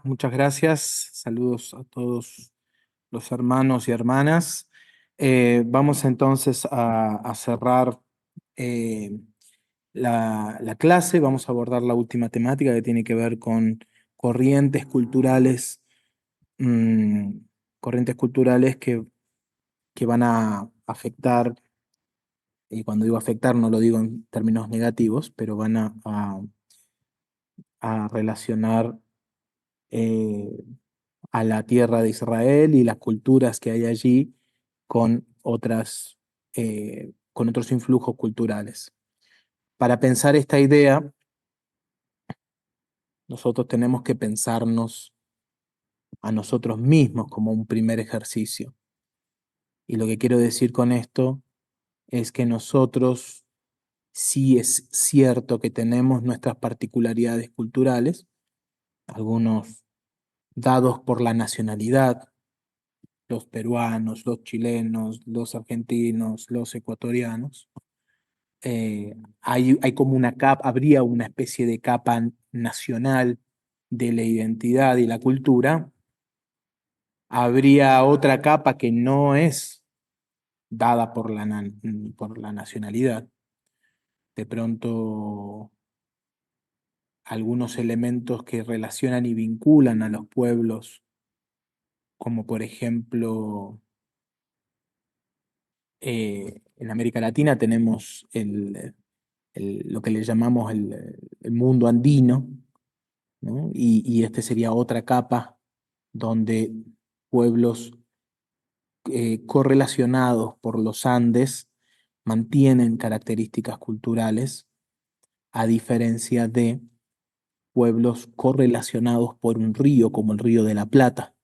Muchas gracias. Saludos a todos los hermanos y hermanas. Vamos entonces a cerrar eh, la clase. Vamos a abordar la última temática que tiene que ver con corrientes culturales, mm, corrientes culturales que van a afectar, y cuando digo afectar no lo digo en términos negativos, pero van a relacionar eh, a la tierra de Israel y las culturas que hay allí con con otros influjos culturales. Para pensar esta idea, nosotros tenemos que pensarnos a nosotros mismos como un primer ejercicio. Y lo que quiero decir con esto es que nosotros sí es cierto que tenemos nuestras particularidades culturales, algunos dados por la nacionalidad, los peruanos, los chilenos, los argentinos, los ecuatorianos. Hay como una capa, habría una especie de capa nacional de la identidad y la cultura. Habría otra capa que no es dada por por la nacionalidad. De pronto, algunos elementos que relacionan y vinculan a los pueblos, como por ejemplo en América Latina tenemos lo que le llamamos el mundo andino, ¿no? Y este sería otra capa donde pueblos correlacionados por los Andes mantienen características culturales, a diferencia de pueblos correlacionados por un río, como el Río de la Plata.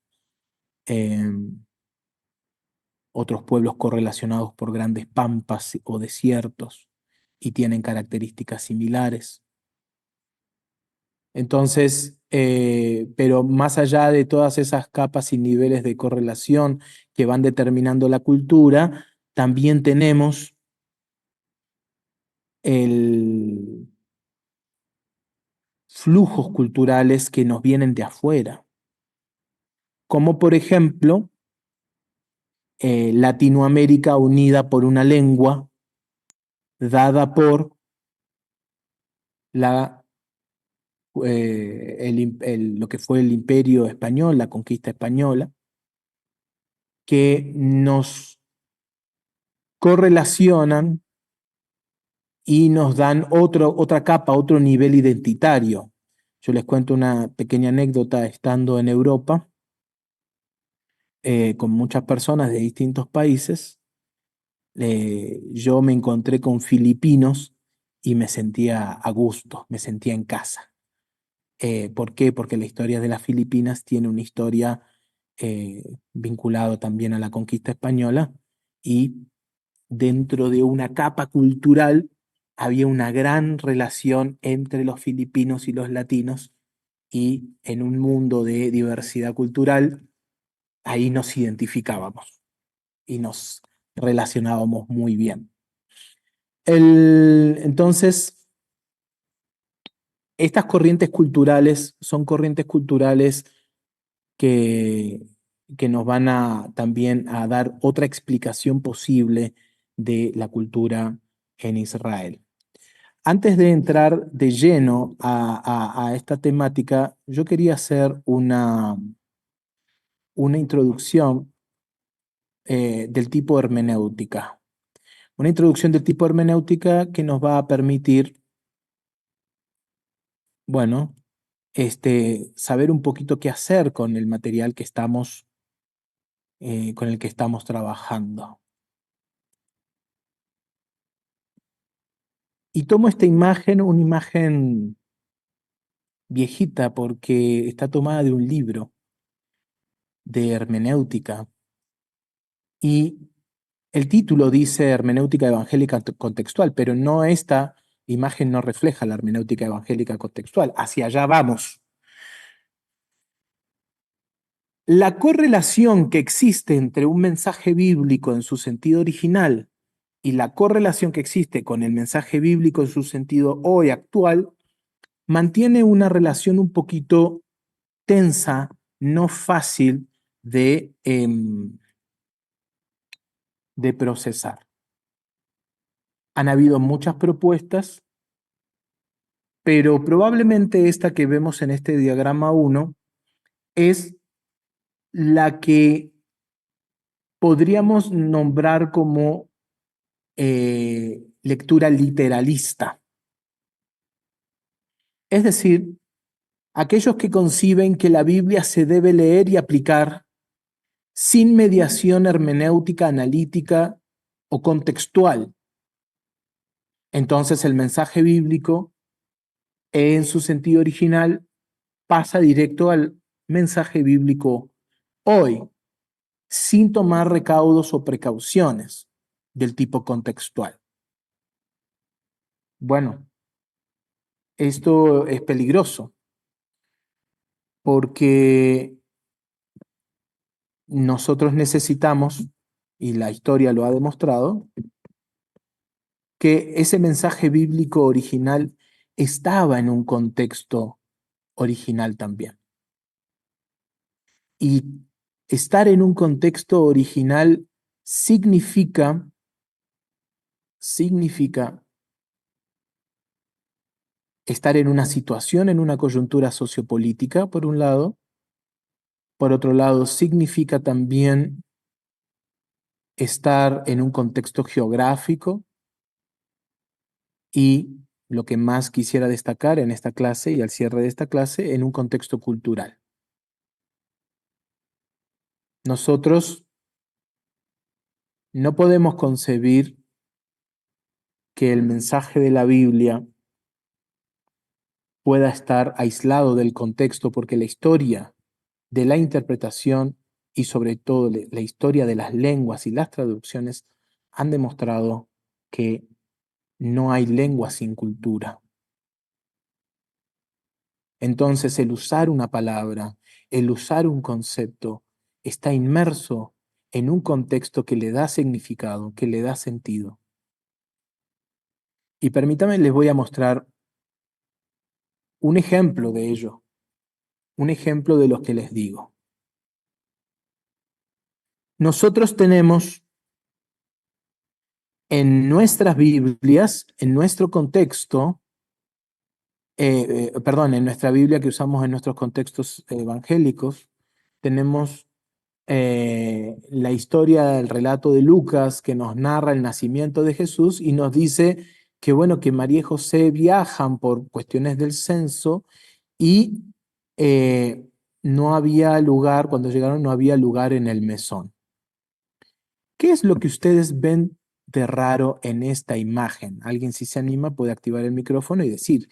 Otros pueblos correlacionados por grandes pampas o desiertos y tienen características similares. Entonces, pero más allá de todas esas capas y niveles de correlación que van determinando la cultura, también tenemos el flujos culturales que nos vienen de afuera, como por ejemplo Latinoamérica unida por una lengua dada por la lo que fue el imperio español, la conquista española, que nos correlacionan y nos dan otra capa, otro nivel identitario. Yo les cuento una pequeña anécdota estando en Europa con muchas personas de distintos países. Yo me encontré con filipinos y me sentía a gusto, me sentía en casa. ¿Por qué? Porque la historia de las Filipinas tiene una historia vinculada también a la conquista española y dentro de una capa cultural había una gran relación entre los filipinos y los latinos y en un mundo de diversidad cultural, ahí nos identificábamos y nos relacionábamos muy bien. Entonces, estas corrientes culturales son corrientes culturales que, que nos van a también a dar otra explicación posible de la cultura en Israel. Antes de entrar de lleno a esta temática, yo quería hacer una introducción del tipo hermenéutica. Una introducción del tipo hermenéutica que nos va a permitir, bueno, saber un poquito qué hacer con el material con el que estamos trabajando. Y tomo esta imagen, una imagen viejita, porque está tomada de un libro de hermenéutica. Y el título dice hermenéutica evangélica contextual, pero no esta imagen no refleja la hermenéutica evangélica contextual. Hacia allá vamos. La correlación que existe entre un mensaje bíblico en su sentido original y la correlación que existe con el mensaje bíblico en su sentido hoy actual mantiene una relación un poquito tensa, no fácil de procesar. Han habido muchas propuestas, pero probablemente esta que vemos en este diagrama 1 es la que podríamos nombrar como lectura literalista. Es decir, aquellos que conciben que la Biblia se debe leer y aplicar sin mediación hermenéutica, analítica o contextual. Entonces el mensaje bíblico, en su sentido original, pasa directo al mensaje bíblico hoy, sin tomar recaudos o precauciones del tipo contextual. Bueno, esto es peligroso porque nosotros necesitamos, y la historia lo ha demostrado, que ese mensaje bíblico original estaba en un contexto original también. Y estar en un contexto original significa estar en una situación, en una coyuntura sociopolítica, por un lado. Por otro lado, significa también estar en un contexto geográfico y, lo que más quisiera destacar en esta clase y al cierre de esta clase, en un contexto cultural. Nosotros no podemos concebir que el mensaje de la Biblia pueda estar aislado del contexto, porque la historia de la interpretación y sobre todo la historia de las lenguas y las traducciones han demostrado que no hay lengua sin cultura. Entonces el usar una palabra, el usar un concepto, está inmerso en un contexto que le da significado, que le da sentido. Y permítame, les voy a mostrar un ejemplo de ello, un ejemplo de lo que les digo. Nosotros tenemos en nuestras Biblias, en nuestro contexto, en nuestra Biblia que usamos en nuestros contextos evangélicos, tenemos la historia del relato de Lucas que nos narra el nacimiento de Jesús y nos dice que, bueno, que María y José viajan por cuestiones del censo y no había lugar, cuando llegaron no había lugar en el mesón. ¿Qué es lo que ustedes ven de raro en esta imagen? Alguien, si se anima, puede activar el micrófono y decir,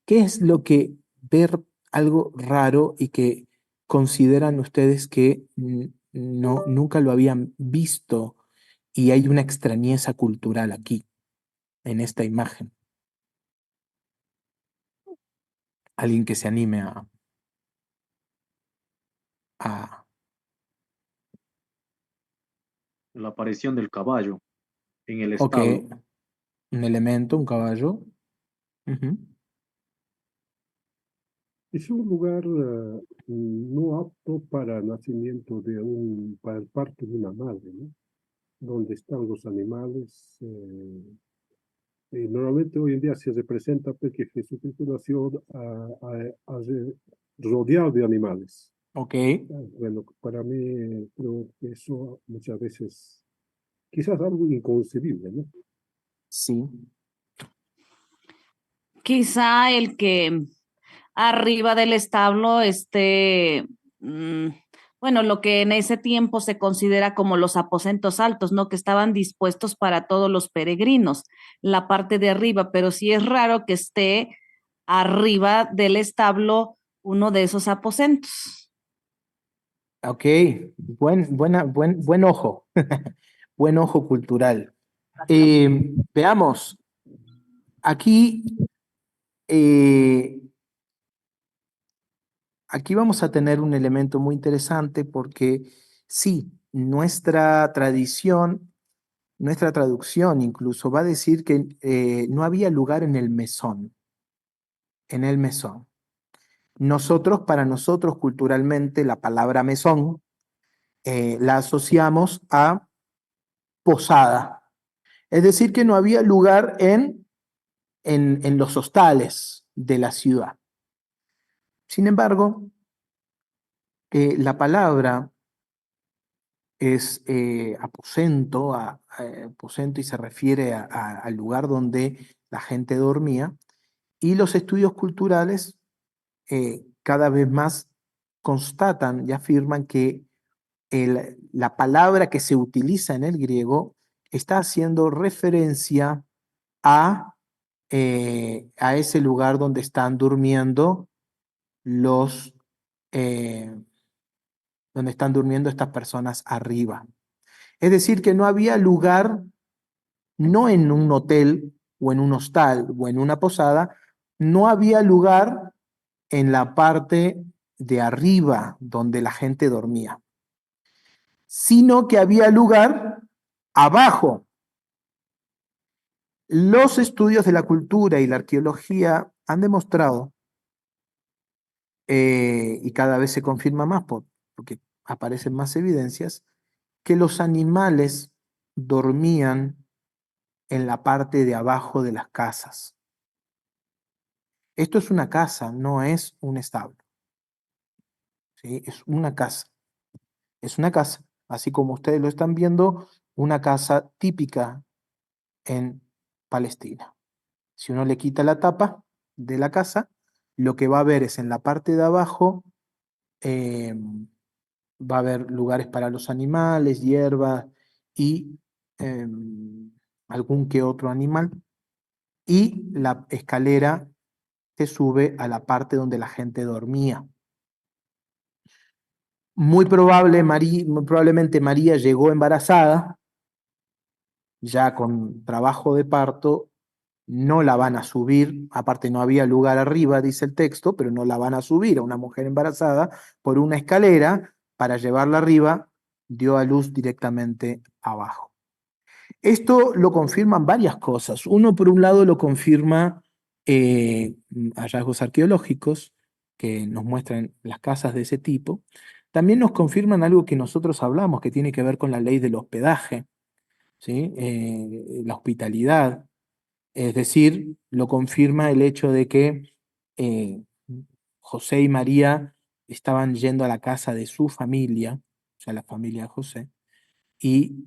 ¿qué es lo que ver algo raro y que consideran ustedes que no, nunca lo habían visto y hay una extrañeza cultural aquí, en esta imagen? Alguien que se anime a... La aparición del caballo en el Ok, establo. un elemento, un caballo. Ujú. Es un lugar no apto para el nacimiento para el parto de una madre, ¿no? Donde están los animales. Y normalmente hoy en día se representa porque Jesucristo nació rodeado de animales. Ok, Bueno, para mí creo que eso muchas veces, quizás algo inconcebible, ¿no? sí. Quizá el que arriba del establo esté, bueno, lo que en ese tiempo se considera como los aposentos altos, ¿no? Que estaban dispuestos para todos los peregrinos, la parte de arriba, pero sí es raro que esté arriba del establo uno de esos aposentos. Ok, buen ojo, buen ojo cultural. Veamos, aquí, aquí vamos a tener un elemento muy interesante porque sí, nuestra tradición, nuestra traducción incluso va a decir que no había lugar en el mesón, en el mesón. para nosotros culturalmente, la palabra mesón la asociamos a posada. Es decir, que no había lugar en los hostales de la ciudad. Sin embargo, la palabra es aposento, aposento y se refiere al lugar donde la gente dormía, y los estudios culturales cada vez más constatan y afirman que la palabra que se utiliza en el griego está haciendo referencia a ese lugar donde están durmiendo los, eh, donde están durmiendo estas personas arriba. Es decir, que no había lugar, no en un hotel o en un hostal o en una posada, no había lugar en la parte de arriba donde la gente dormía, sino que había lugar abajo. Los estudios de la cultura y la arqueología han demostrado, y cada vez se confirma más porque aparecen más evidencias, que los animales dormían en la parte de abajo de las casas. Esto es una casa, no es un establo. ¿Sí? Es una casa. Es una casa, así como ustedes lo están viendo, una casa típica en Palestina. Si uno le quita la tapa de la casa, lo que va a ver es en la parte de abajo, eh, va a haber lugares para los animales, hierbas y eh, algún que otro animal. Y la escalera se sube a la parte donde la gente dormía. Muy probablemente María llegó embarazada, ya con trabajo de parto, no la van a subir, aparte no había lugar arriba, dice el texto, pero no la van a subir a una mujer embarazada por una escalera para llevarla arriba, dio a luz directamente abajo. Esto lo confirman varias cosas. Uno, por un lado, lo confirma hallazgos arqueológicos que nos muestran las casas de ese tipo. También nos confirman algo que nosotros hablamos, que tiene que ver con la ley del hospedaje, ¿sí? La hospitalidad. Es decir, lo confirma el hecho de que eh, José y María estaban yendo a la casa de su familia, o sea, la familia de José, y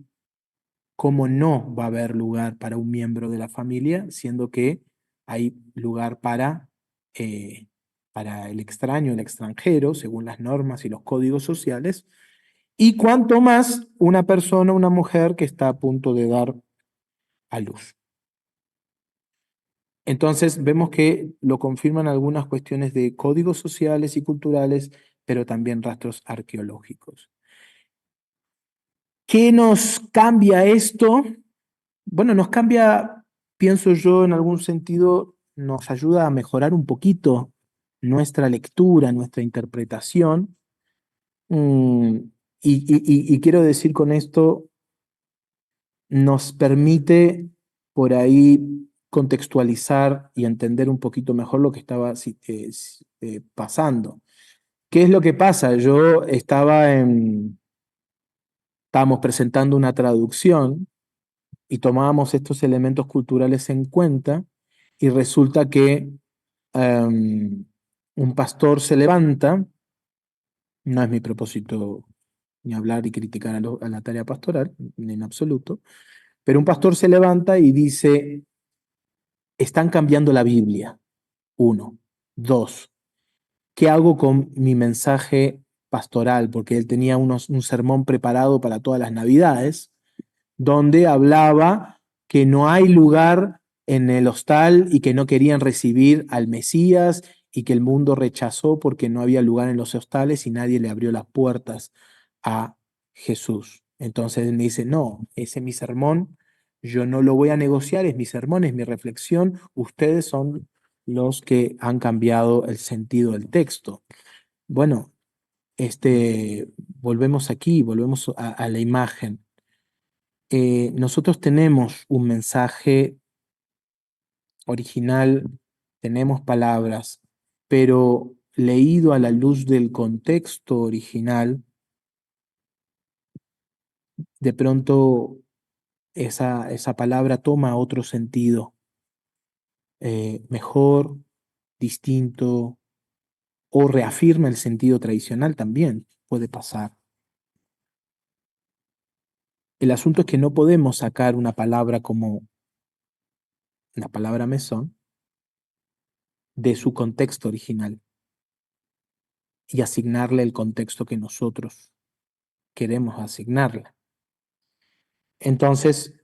cómo no va a haber lugar para un miembro de la familia, siendo que hay lugar para el extraño, el extranjero, según las normas y los códigos sociales, y cuanto más una persona, una mujer que está a punto de dar a luz. Entonces vemos que lo confirman algunas cuestiones de códigos sociales y culturales, pero también rastros arqueológicos. ¿Qué nos cambia esto? Bueno, nos cambia, pienso yo, en algún sentido, nos ayuda a mejorar un poquito nuestra lectura, nuestra interpretación. Mm, y quiero decir con esto, nos permite por ahí contextualizar y entender un poquito mejor lo que estaba pasando. ¿Qué es lo que pasa? Estábamos presentando una traducción y tomábamos estos elementos culturales en cuenta y resulta que un pastor se levanta, no es mi propósito ni hablar y criticar a la tarea pastoral, en absoluto, pero un pastor se levanta y dice, están cambiando la Biblia, uno. Dos, ¿qué hago con mi mensaje pastoral? Porque él tenía un sermón preparado para todas las Navidades, donde hablaba que no hay lugar en el hostal y que no querían recibir al Mesías y que el mundo rechazó porque no había lugar en los hostales y nadie le abrió las puertas a Jesús. Entonces él me dice, no, ese es mi sermón, yo no lo voy a negociar, es mi sermón, es mi reflexión, ustedes son los que han cambiado el sentido del texto. Bueno, volvemos aquí, volvemos a la imagen. Nosotros tenemos un mensaje original, tenemos palabras, pero leído a la luz del contexto original, de pronto esa palabra toma otro sentido, mejor, distinto, o reafirma el sentido tradicional también, puede pasar. El asunto es que no podemos sacar una palabra como la palabra mesón de su contexto original y asignarle el contexto que nosotros queremos asignarle. Entonces,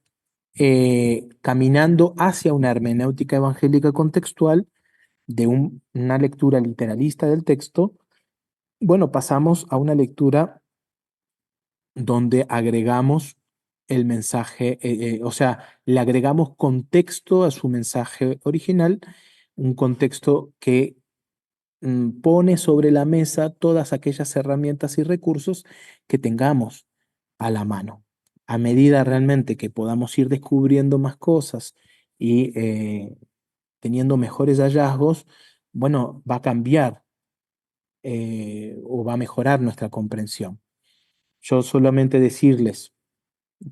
caminando hacia una hermenéutica evangélica contextual, de una lectura literalista del texto, bueno, pasamos a una lectura donde agregamos el mensaje, o sea, le agregamos contexto a su mensaje original, un contexto que pone sobre la mesa todas aquellas herramientas y recursos que tengamos a la mano. A medida realmente que podamos ir descubriendo más cosas y teniendo mejores hallazgos, bueno, va a cambiar o va a mejorar nuestra comprensión. Yo solamente decirles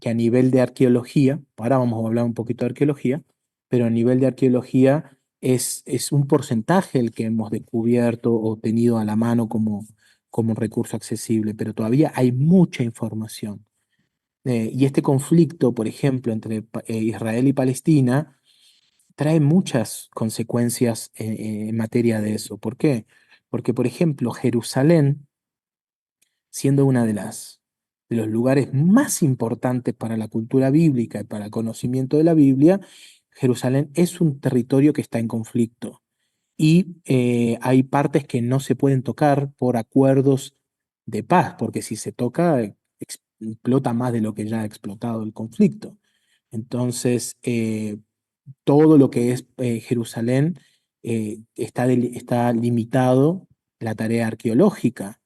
que a nivel de arqueología, ahora vamos a hablar un poquito de arqueología, pero a nivel de arqueología es un porcentaje el que hemos descubierto o tenido a la mano como recurso accesible, pero todavía hay mucha información. Y este conflicto, por ejemplo, entre Israel y Palestina, trae muchas consecuencias en materia de eso. ¿Por qué? Porque, por ejemplo, Jerusalén, siendo una de los lugares más importantes para la cultura bíblica y para el conocimiento de la Biblia, Jerusalén es un territorio que está en conflicto y hay partes que no se pueden tocar por acuerdos de paz, porque si se toca, explota más de lo que ya ha explotado el conflicto. Entonces, todo lo que es Jerusalén está limitado la tarea arqueológica.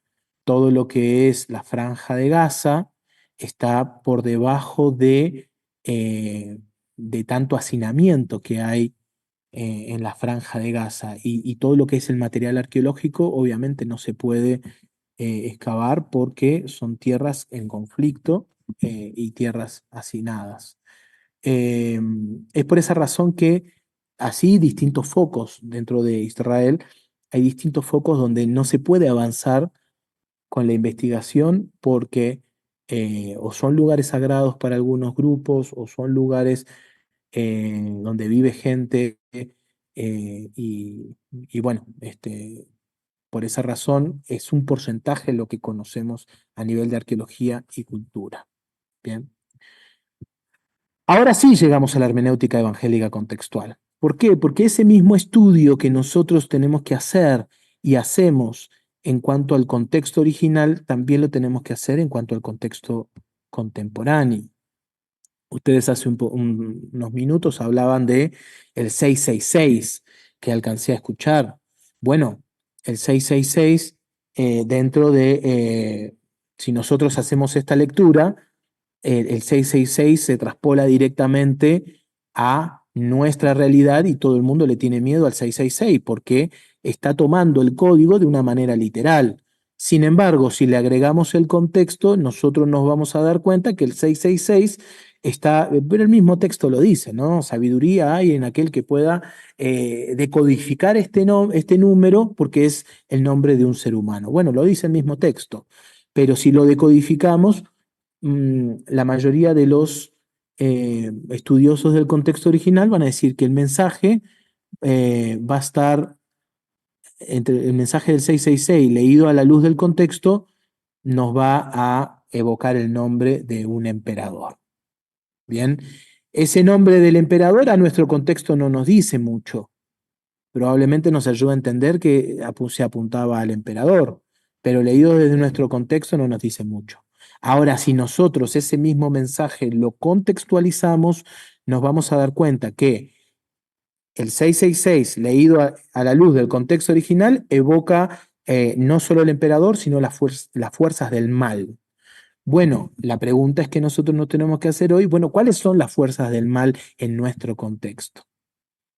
Todo lo que es la Franja de Gaza está por debajo de tanto hacinamiento que hay en la Franja de Gaza y todo lo que es el material arqueológico obviamente no se puede excavar porque son tierras en conflicto y tierras hacinadas. Es por esa razón que así distintos focos dentro de Israel, hay distintos focos donde no se puede avanzar con la investigación porque o son lugares sagrados para algunos grupos o son lugares donde vive gente y bueno, por esa razón es un porcentaje lo que conocemos a nivel de arqueología y cultura. Bien. Ahora sí llegamos a la hermenéutica evangélica contextual. ¿Por qué? Porque ese mismo estudio que nosotros tenemos que hacer y hacemos en cuanto al contexto original, también lo tenemos que hacer en cuanto al contexto contemporáneo. Ustedes hace unos minutos hablaban de el 666 que alcancé a escuchar. Bueno, el 666 dentro de, si nosotros hacemos esta lectura, el 666 se traspola directamente a nuestra realidad y todo el mundo le tiene miedo al 666 porque está tomando el código de una manera literal. Sin embargo, si le agregamos el contexto, nosotros nos vamos a dar cuenta que el 666 está, pero el mismo texto lo dice, ¿no? Sabiduría hay en aquel que pueda decodificar este número porque es el nombre de un ser humano. Bueno, lo dice el mismo texto, pero si lo decodificamos, la mayoría de los estudiosos del contexto original van a decir que el mensaje va a estar entre el mensaje del 666 leído a la luz del contexto, nos va a evocar el nombre de un emperador. Bien, ese nombre del emperador a nuestro contexto no nos dice mucho. Probablemente nos ayuda a entender que se apuntaba al emperador, pero leído desde nuestro contexto no nos dice mucho. Ahora, si nosotros ese mismo mensaje lo contextualizamos, nos vamos a dar cuenta que el 666, leído a la luz del contexto original, evoca no solo el emperador, sino las fuerzas del mal. Bueno, la pregunta es que nosotros nos tenemos que hacer hoy, bueno, ¿cuáles son las fuerzas del mal en nuestro contexto?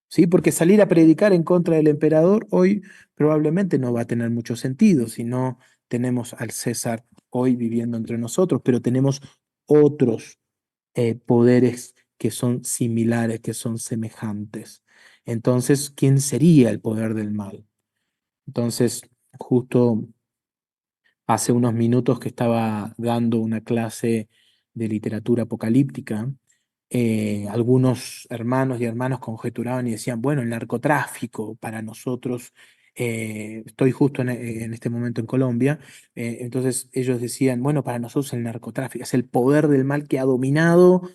¿sí? Porque salir a predicar en contra del emperador hoy probablemente no va a tener mucho sentido si no tenemos al César hoy viviendo entre nosotros, pero tenemos otros poderes que son similares, que son semejantes. Entonces, ¿quién sería el poder del mal? Entonces, justo hace unos minutos que estaba dando una clase de literatura apocalíptica, algunos hermanos y hermanas conjeturaban y decían, bueno, el narcotráfico para nosotros, estoy justo en este momento en Colombia, entonces ellos decían, bueno, para nosotros el narcotráfico es el poder del mal que ha dominado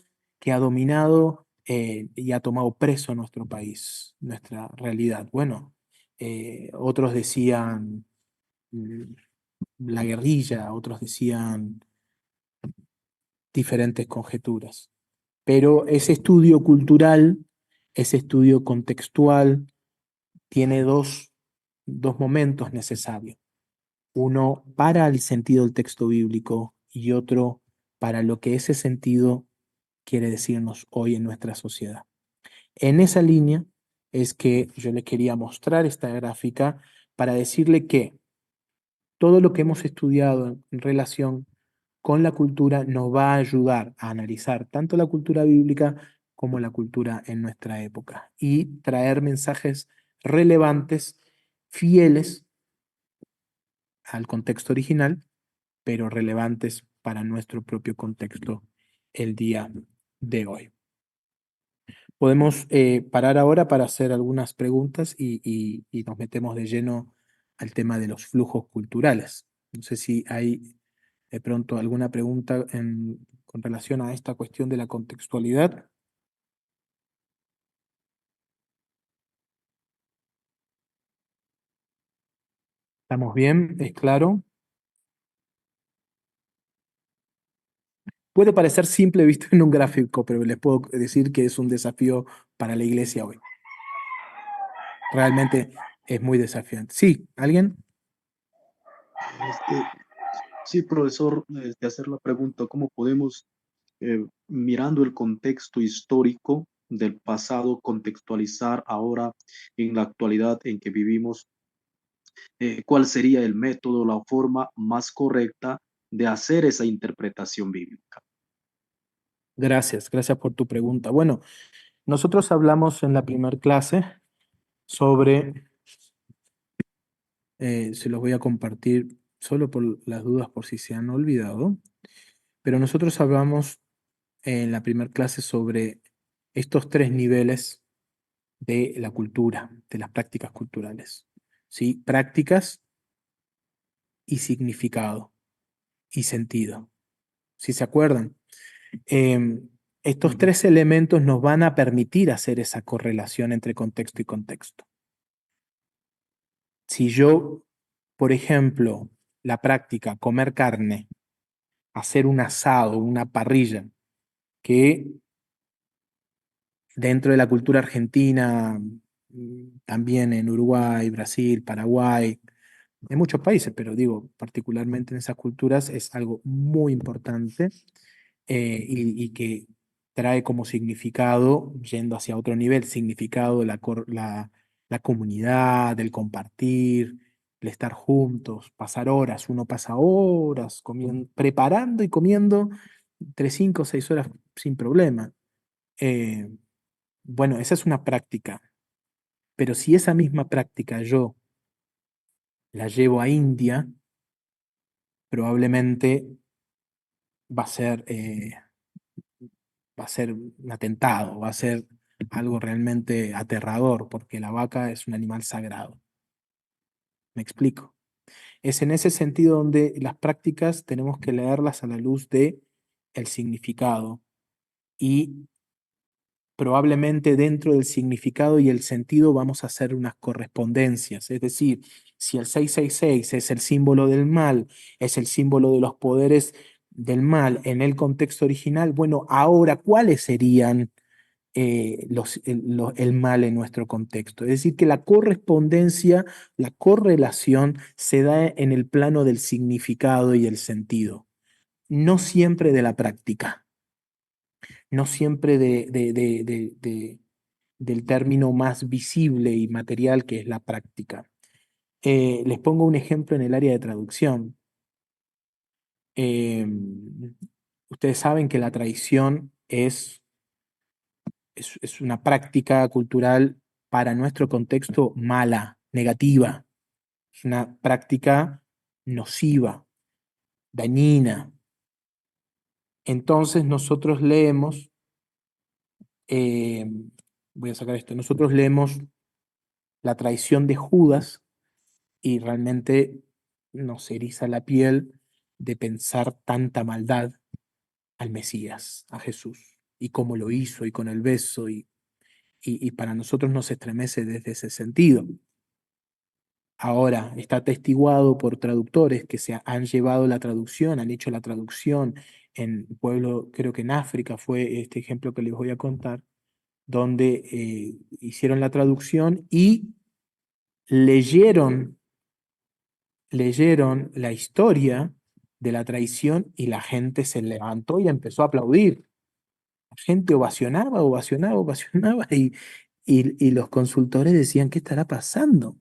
y ha tomado preso nuestro país, nuestra realidad. Bueno, otros decían mm, la guerrilla, otros decían diferentes conjeturas. Pero ese estudio cultural, ese estudio contextual, tiene dos momentos necesarios. Uno para el sentido del texto bíblico y otro para lo que ese sentido quiere decirnos hoy en nuestra sociedad. En esa línea es que yo le quería mostrar esta gráfica para decirle que todo lo que hemos estudiado en relación con la cultura nos va a ayudar a analizar tanto la cultura bíblica como la cultura en nuestra época y traer mensajes relevantes, fieles al contexto original, pero relevantes para nuestro propio contexto el día de hoy. Podemos parar ahora para hacer algunas preguntas y nos metemos de lleno al tema de los flujos culturales. No sé si hay de pronto alguna pregunta con relación a esta cuestión de la contextualidad. ¿Estamos bien? ¿Es claro? Puede parecer simple visto en un gráfico, pero les puedo decir que es un desafío para la iglesia hoy. Realmente es muy desafiante. Sí, ¿alguien? Este, sí, profesor, de hacer la pregunta, ¿cómo podemos, mirando el contexto histórico del pasado, contextualizar ahora en la actualidad en que vivimos, cuál sería el método, la forma más correcta de hacer esa interpretación bíblica? Gracias, gracias por tu pregunta. Bueno, nosotros hablamos en la primera clase sobre, se los voy a compartir solo por las dudas por si se han olvidado, pero nosotros hablamos en la primera clase sobre estos tres niveles de la cultura, de las prácticas culturales, ¿sí? Prácticas y significado y sentido. ¿Sí se acuerdan? Estos Ujú. tres elementos nos van a permitir hacer esa correlación entre contexto y contexto. Si yo, por ejemplo, la práctica, comer carne, hacer un asado, una parrilla, que dentro de la cultura argentina, también en Uruguay, Brasil, Paraguay, en muchos países, pero digo, particularmente en esas culturas es algo muy importante y que trae como significado, yendo hacia otro nivel, significado la comunidad, el compartir, el estar juntos, pasar horas, uno pasa horas preparando y comiendo entre 5 o 6 horas sin problema. Eh, bueno, esa es una práctica, pero si esa misma práctica yo la llevo a India, probablemente va a ser, va a ser un atentado, va a ser algo realmente aterrador, porque la vaca es un animal sagrado. ¿Me explico? Es en ese sentido donde las prácticas tenemos que leerlas a la luz de el significado y probablemente dentro del significado y el sentido vamos a hacer unas correspondencias. Es decir, si el 666 es el símbolo del mal, es el símbolo de los poderes del mal en el contexto original, bueno, ahora, ¿cuáles serían el mal en nuestro contexto? Es decir, que la correspondencia, la correlación se da en el plano del significado y el sentido, no siempre de la práctica, no siempre del término más visible y material que es la práctica. Les pongo un ejemplo en el área de traducción. Ustedes saben que la traición es una práctica cultural para nuestro contexto mala, negativa. Es una práctica nociva, dañina. Entonces nosotros leemos, voy a sacar esto, nosotros leemos la traición de Judas y realmente nos eriza la piel de pensar tanta maldad al Mesías, a Jesús, y cómo lo hizo, y con el beso, y para nosotros nos estremece desde ese sentido. Ahora, está atestiguado por traductores que se han llevado la traducción, han hecho la traducción en pueblo, creo que en África fue este ejemplo que les voy a contar, donde hicieron la traducción y leyeron la historia de la traición y la gente se levantó y empezó a aplaudir. La gente ovacionaba, ovacionaba, ovacionaba y los consultores decían, ¿qué estará pasando?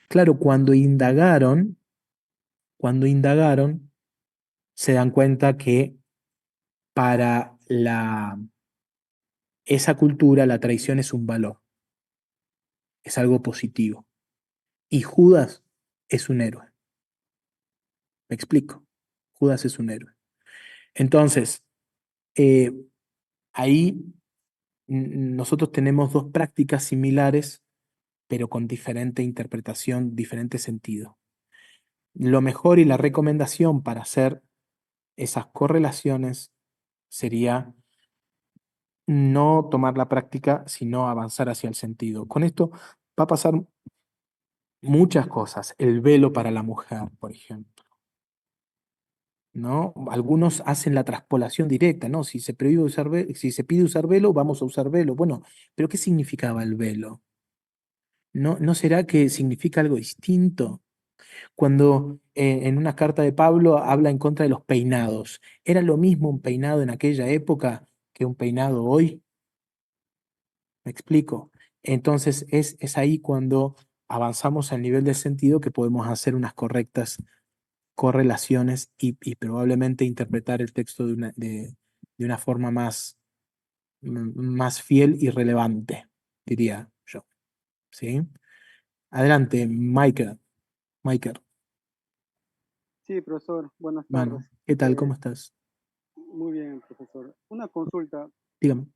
Claro, cuando indagaron, se dan cuenta que para esa cultura la traición es un valor, es algo positivo. Y Judas es un héroe. ¿Me explico? Judas es un héroe. Entonces, ahí nosotros tenemos dos prácticas similares, pero con diferente interpretación, diferente sentido. Lo mejor y la recomendación para hacer esas correlaciones sería no tomar la práctica, sino avanzar hacia el sentido. Con esto va a pasar muchas cosas. El velo para la mujer, por ejemplo, ¿no? Algunos hacen la traspolación directa, ¿no? Si se prohíbe usar si se pide usar velo, vamos a usar velo. Bueno, pero ¿qué significaba el velo? ¿No será que significa algo distinto? Cuando en una carta de Pablo habla en contra de los peinados, ¿era lo mismo un peinado en aquella época que un peinado hoy? ¿Me explico? Entonces es ahí cuando avanzamos al nivel del sentido que podemos hacer unas correctas correlaciones y probablemente interpretar el texto de una forma más fiel y relevante, diría yo. ¿Sí? Adelante, Michael. Michael, Sí, profesor, buenas tardes. mano, ¿qué tal? ¿Cómo estás? Muy bien, profesor. Una consulta. Dígame.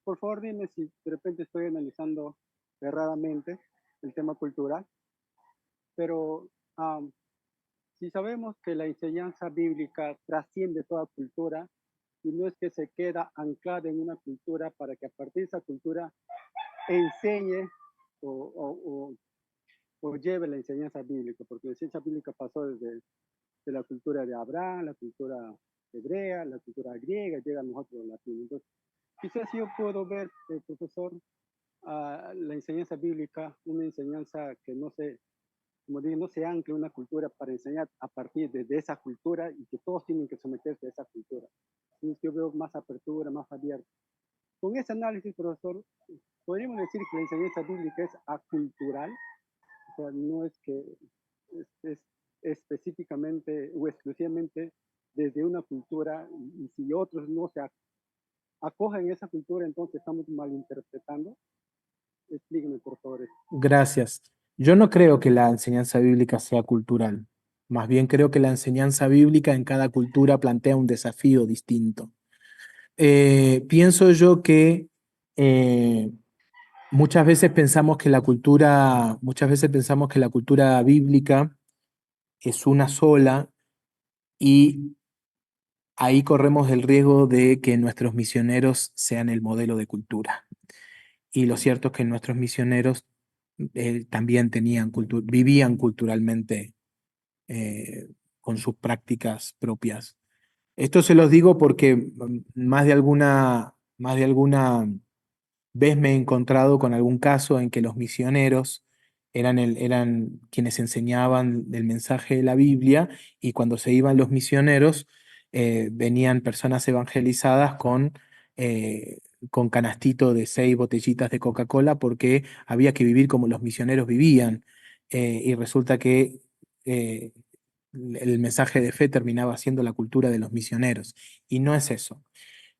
Por favor, dime si de repente estoy analizando erradamente el tema cultural, pero si sabemos que la enseñanza bíblica trasciende toda cultura y no es que se queda anclada en una cultura para que a partir de esa cultura enseñe o lleve la enseñanza bíblica, porque la enseñanza bíblica pasó desde de la cultura de Abraham, la cultura hebrea, la cultura griega, llega a nosotros los latinos. Entonces, quizás yo puedo ver, profesor, la enseñanza bíblica, una enseñanza que no se, como digo, no se ancla en una cultura para enseñar a partir de esa cultura y que todos tienen que someterse a esa cultura. Entonces, yo veo más apertura, más abierta. Con ese análisis, profesor, podríamos decir que la enseñanza bíblica es acultural, o sea, no es que es específicamente o exclusivamente desde una cultura y si otros no se acogen esa cultura, entonces estamos malinterpretando. Explíqueme, por favor. Gracias. Yo no creo que la enseñanza bíblica sea cultural. Más bien creo que la enseñanza bíblica en cada cultura plantea un desafío distinto. Pienso yo que muchas veces pensamos que muchas veces pensamos que la cultura bíblica es una sola y ahí corremos el riesgo de que nuestros misioneros sean el modelo de cultura. Y lo cierto es que nuestros misioneros también vivían culturalmente con sus prácticas propias. Esto se los digo porque más de alguna vez me he encontrado con algún caso en que los misioneros eran quienes enseñaban el mensaje de la Biblia y cuando se iban los misioneros venían personas evangelizadas con con canastito de 6 botellitas de Coca-Cola porque había que vivir como los misioneros vivían. Y resulta que eh, el mensaje de fe terminaba siendo la cultura de los misioneros. Y no es eso.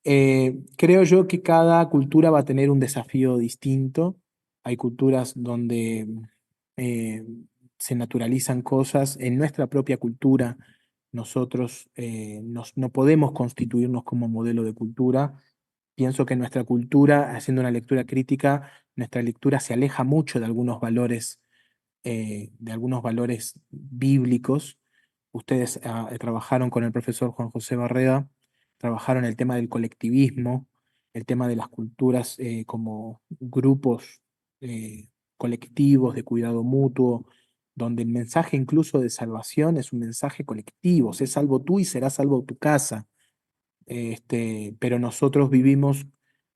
Creo yo que cada cultura va a tener un desafío distinto. Hay culturas donde eh, se naturalizan cosas. En nuestra propia cultura, nosotros no podemos constituirnos como modelo de cultura. Pienso que nuestra cultura, haciendo una lectura crítica, nuestra lectura se aleja mucho de algunos valores bíblicos. Ustedes trabajaron con el profesor Juan José Barreda, trabajaron el tema del colectivismo, el tema de las culturas como grupos colectivos de cuidado mutuo, donde el mensaje incluso de salvación es un mensaje colectivo, sé salvo tú y será salvo tu casa. Pero nosotros vivimos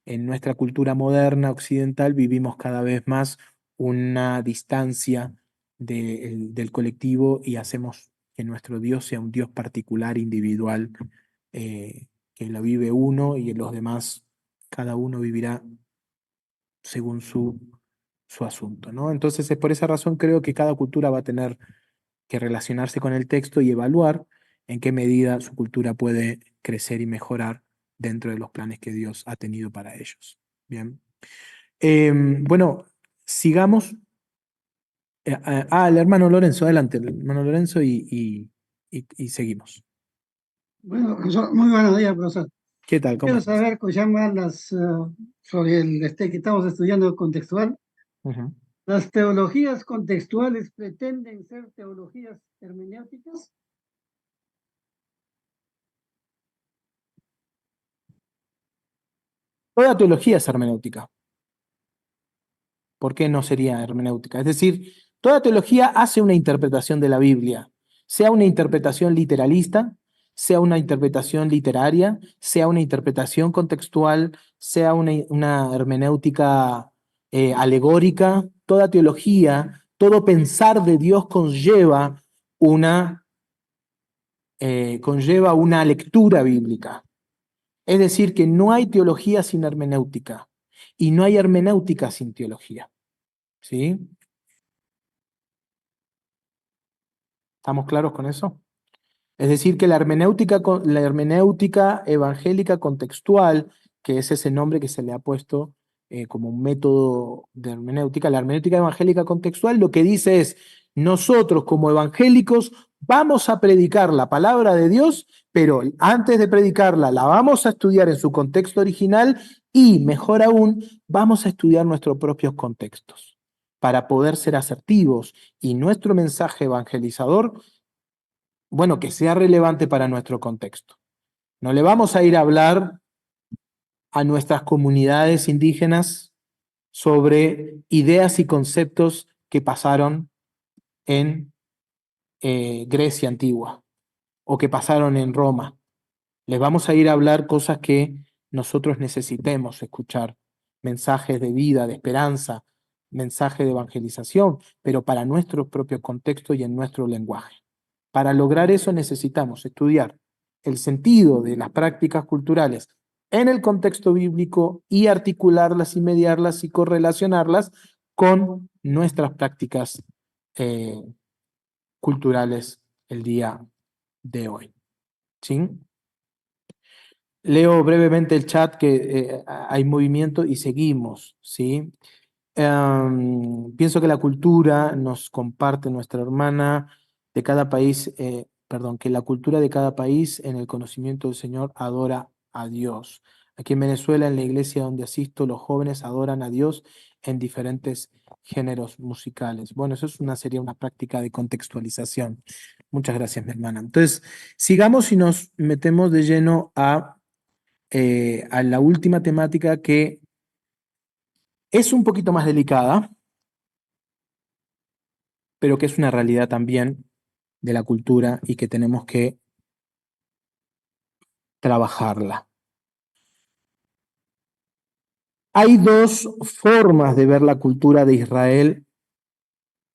en nuestra cultura moderna occidental, vivimos cada vez más una distancia del colectivo y hacemos que nuestro Dios sea un Dios particular, individual, que lo vive uno y los demás, cada uno vivirá según su asunto, ¿no? Entonces, es por esa razón creo que cada cultura va a tener que relacionarse con el texto y evaluar en qué medida su cultura puede crecer y mejorar dentro de los planes que Dios ha tenido para ellos. Bien. Bueno, sigamos. El hermano Lorenzo, adelante, el hermano Lorenzo y seguimos. Bueno, profesor, muy buenos días, profesor. ¿Qué tal? ¿Cómo Quiero estás? saber, pues, llaman sobre el que estamos estudiando contextual. Ujú. ¿Las teologías contextuales pretenden ser teologías hermenéuticas? Toda teología es hermenéutica. ¿Por qué no sería hermenéutica? Es decir, toda teología hace una interpretación de la Biblia, sea una interpretación literalista, sea una interpretación literaria, sea una interpretación contextual, sea una hermenéutica alegórica. Toda teología, todo pensar de Dios conlleva una lectura bíblica. Es decir, que no hay teología sin hermenéutica y no hay hermenéutica sin teología. ¿Sí? ¿Estamos claros con eso? Es decir, que la hermenéutica evangélica contextual, que es ese nombre que se le ha puesto como un método de hermenéutica, la hermenéutica evangélica contextual lo que dice es, nosotros como evangélicos vamos a predicar la palabra de Dios, pero antes de predicarla la vamos a estudiar en su contexto original y, mejor aún, vamos a estudiar nuestros propios contextos para poder ser asertivos y nuestro mensaje evangelizador, bueno, que sea relevante para nuestro contexto. No le vamos a ir a hablar a nuestras comunidades indígenas sobre ideas y conceptos que pasaron en Grecia antigua o que pasaron en Roma. Les vamos a ir a hablar cosas que nosotros necesitemos escuchar, mensajes de vida, de esperanza, mensajes de evangelización, pero para nuestro propio contexto y en nuestro lenguaje. Para lograr eso necesitamos estudiar el sentido de las prácticas culturales en el contexto bíblico y articularlas y mediarlas y correlacionarlas con nuestras prácticas culturales el día de hoy. ¿Sí? Leo brevemente el chat que hay movimiento y seguimos, ¿sí? Pienso que la cultura nos comparte nuestra hermana de cada país, que la cultura de cada país en el conocimiento del Señor adora a Dios. Aquí en Venezuela, en la iglesia donde asisto, los jóvenes adoran a Dios en diferentes géneros musicales. Bueno, sería una práctica de contextualización. Muchas gracias, mi hermana. Entonces, sigamos y nos metemos de lleno a la última temática que es un poquito más delicada, pero que es una realidad también de la cultura y que tenemos que trabajarla. Hay dos formas de ver la cultura de Israel,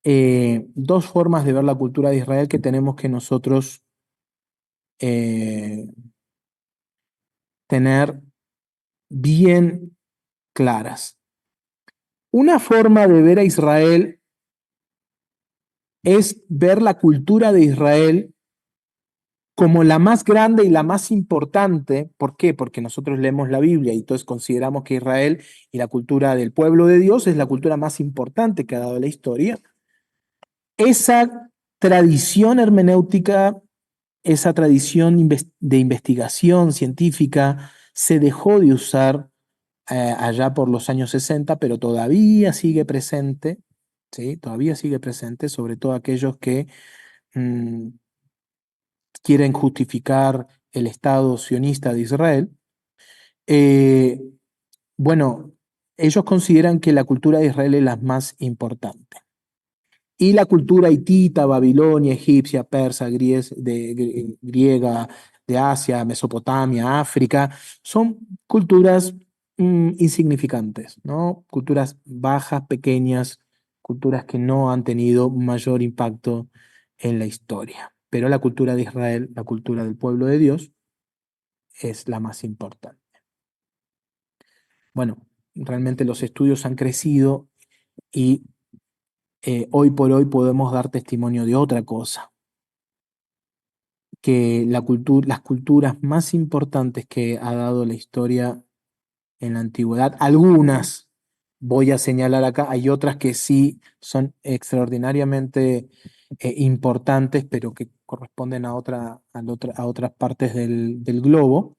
dos formas de ver la cultura de Israel que tenemos que nosotros tener bien claras. Una forma de ver a Israel es ver la cultura de Israel como la más grande y la más importante. ¿Por qué? Porque nosotros leemos la Biblia y entonces consideramos que Israel y la cultura del pueblo de Dios es la cultura más importante que ha dado la historia. Esa tradición hermenéutica, esa tradición de investigación científica se dejó de usar allá por los años 60, pero todavía sigue presente, ¿sí? Todavía sigue presente, sobre todo aquellos que mm, quieren justificar el Estado sionista de Israel. Eh, bueno, ellos consideran que la cultura de Israel es la más importante. Y la cultura hitita, babilonia, egipcia, persa, griega, de Asia, Mesopotamia, África, son culturas insignificantes, ¿no? Culturas bajas, pequeñas, culturas que no han tenido mayor impacto en la historia. Pero la cultura de Israel, la cultura del pueblo de Dios, es la más importante. Bueno, realmente los estudios han crecido y hoy por hoy podemos dar testimonio de otra cosa, que las culturas más importantes que ha dado la historia en la antigüedad, algunas voy a señalar acá, hay otras que sí son extraordinariamente importantes, pero que corresponden a otras partes del globo.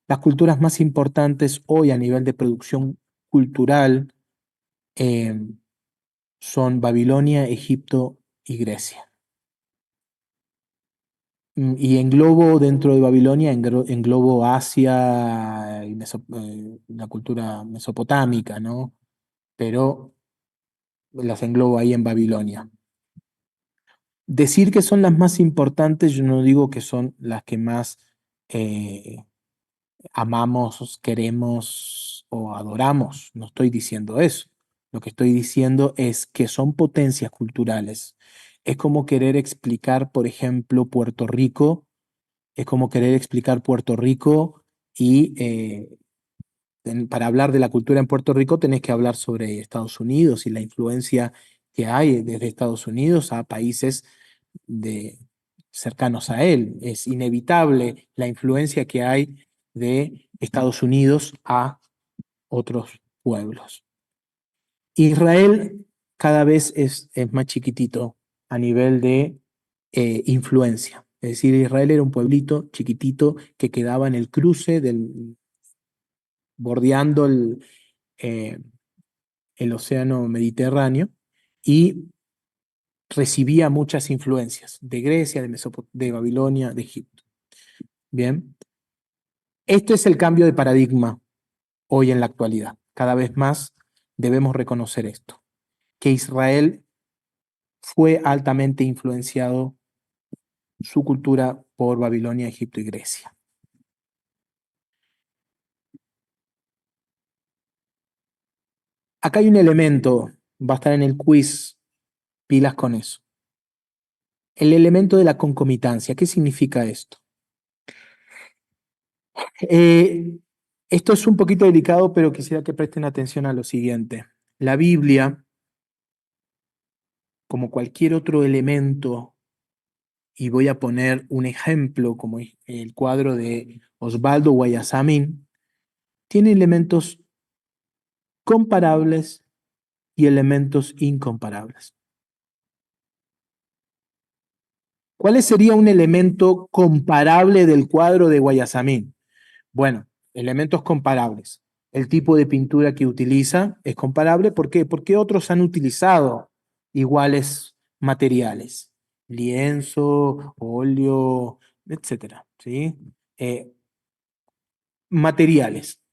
Las culturas más importantes hoy a nivel de producción cultural eh, son Babilonia, Egipto y Grecia. Y englobo dentro de Babilonia, englobo Asia y la cultura mesopotámica, ¿no? Pero las englobo ahí en Babilonia. Decir que son las más importantes, yo no digo que son las que más amamos, queremos o adoramos, no estoy diciendo eso. Lo que estoy diciendo es que son potencias culturales. Es como querer explicar, por ejemplo, Puerto Rico. Es como querer explicar Puerto Rico y para hablar de la cultura en Puerto Rico tenés que hablar sobre Estados Unidos y la influencia que hay desde Estados Unidos a países cercanos a él. Es inevitable la influencia que hay de Estados Unidos a otros pueblos. Israel cada vez es más chiquitito a nivel de influencia. Es decir, Israel era un pueblito chiquitito que quedaba en el cruce bordeando eh, el océano Mediterráneo y recibía muchas influencias de Grecia, de Babilonia, de Egipto. Bien, este es el cambio de paradigma hoy en la actualidad. Cada vez más debemos reconocer esto, que Israel fue altamente influenciado su cultura por Babilonia, Egipto y Grecia. Acá hay un elemento, va a estar en el quiz, pilas con eso. El elemento de la concomitancia. ¿Qué significa esto? Esto es un poquito delicado, pero quisiera que presten atención a lo siguiente. La Biblia, como cualquier otro elemento, y voy a poner un ejemplo como el cuadro de Osvaldo Guayasamín, tiene elementos comparables y elementos incomparables. ¿Cuál sería un elemento comparable del cuadro de Guayasamín? Bueno, elementos comparables. El tipo de pintura que utiliza es comparable. ¿Por qué? Porque otros han utilizado iguales materiales. Lienzo, óleo, etcétera, ¿sí? Materiales.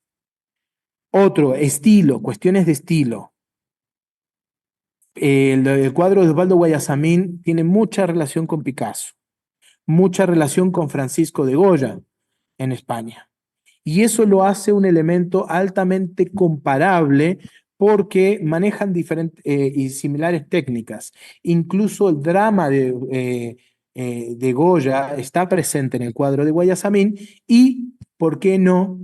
Otro, estilo, cuestiones de estilo. El cuadro de Osvaldo Guayasamín tiene mucha relación con Picasso, mucha relación con Francisco de Goya en España. Y eso lo hace un elemento altamente comparable porque manejan diferentes y similares técnicas. Incluso el drama de Goya está presente en el cuadro de Guayasamín y, ¿por qué no?,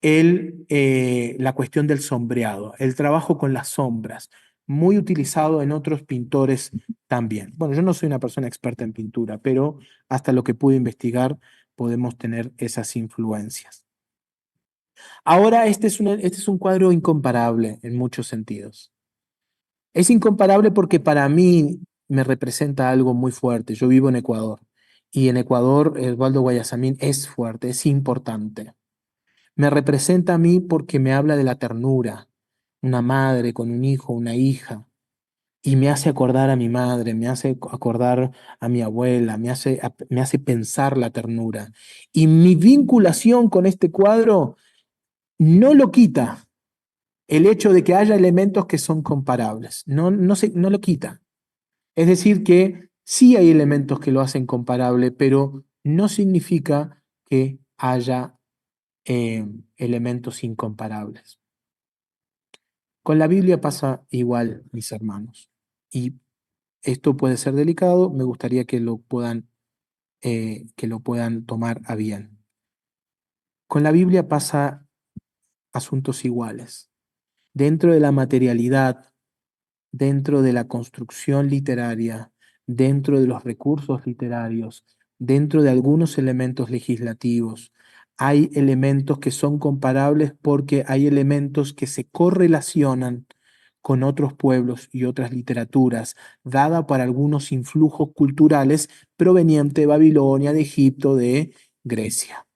la cuestión del sombreado, el trabajo con las sombras, muy utilizado en otros pintores también. Bueno, yo no soy una persona experta en pintura, pero hasta lo que pude investigar podemos tener esas influencias. Ahora, este es un cuadro incomparable en muchos sentidos. Es incomparable porque para mí me representa algo muy fuerte. Yo vivo en Ecuador y en Ecuador el Waldo Guayasamín es fuerte, es importante. Me representa a mí porque me habla de la ternura, una madre con un hijo, una hija, y me hace acordar a mi madre, me hace acordar a mi abuela, me hace pensar la ternura. Y mi vinculación con este cuadro no lo quita el hecho de que haya elementos que son comparables, no lo quita. Es decir, que sí hay elementos que lo hacen comparable, pero no significa que haya elementos incomparables. Con la Biblia pasa igual, mis hermanos. Y esto puede ser delicado, me gustaría que lo puedan tomar a bien. Con la Biblia pasa asuntos iguales. Dentro de la materialidad, dentro de la construcción literaria, dentro de los recursos literarios, dentro de algunos elementos legislativos, hay elementos que son comparables porque hay elementos que se correlacionan con otros pueblos y otras literaturas, dada por algunos influjos culturales provenientes de Babilonia, de Egipto, de Grecia.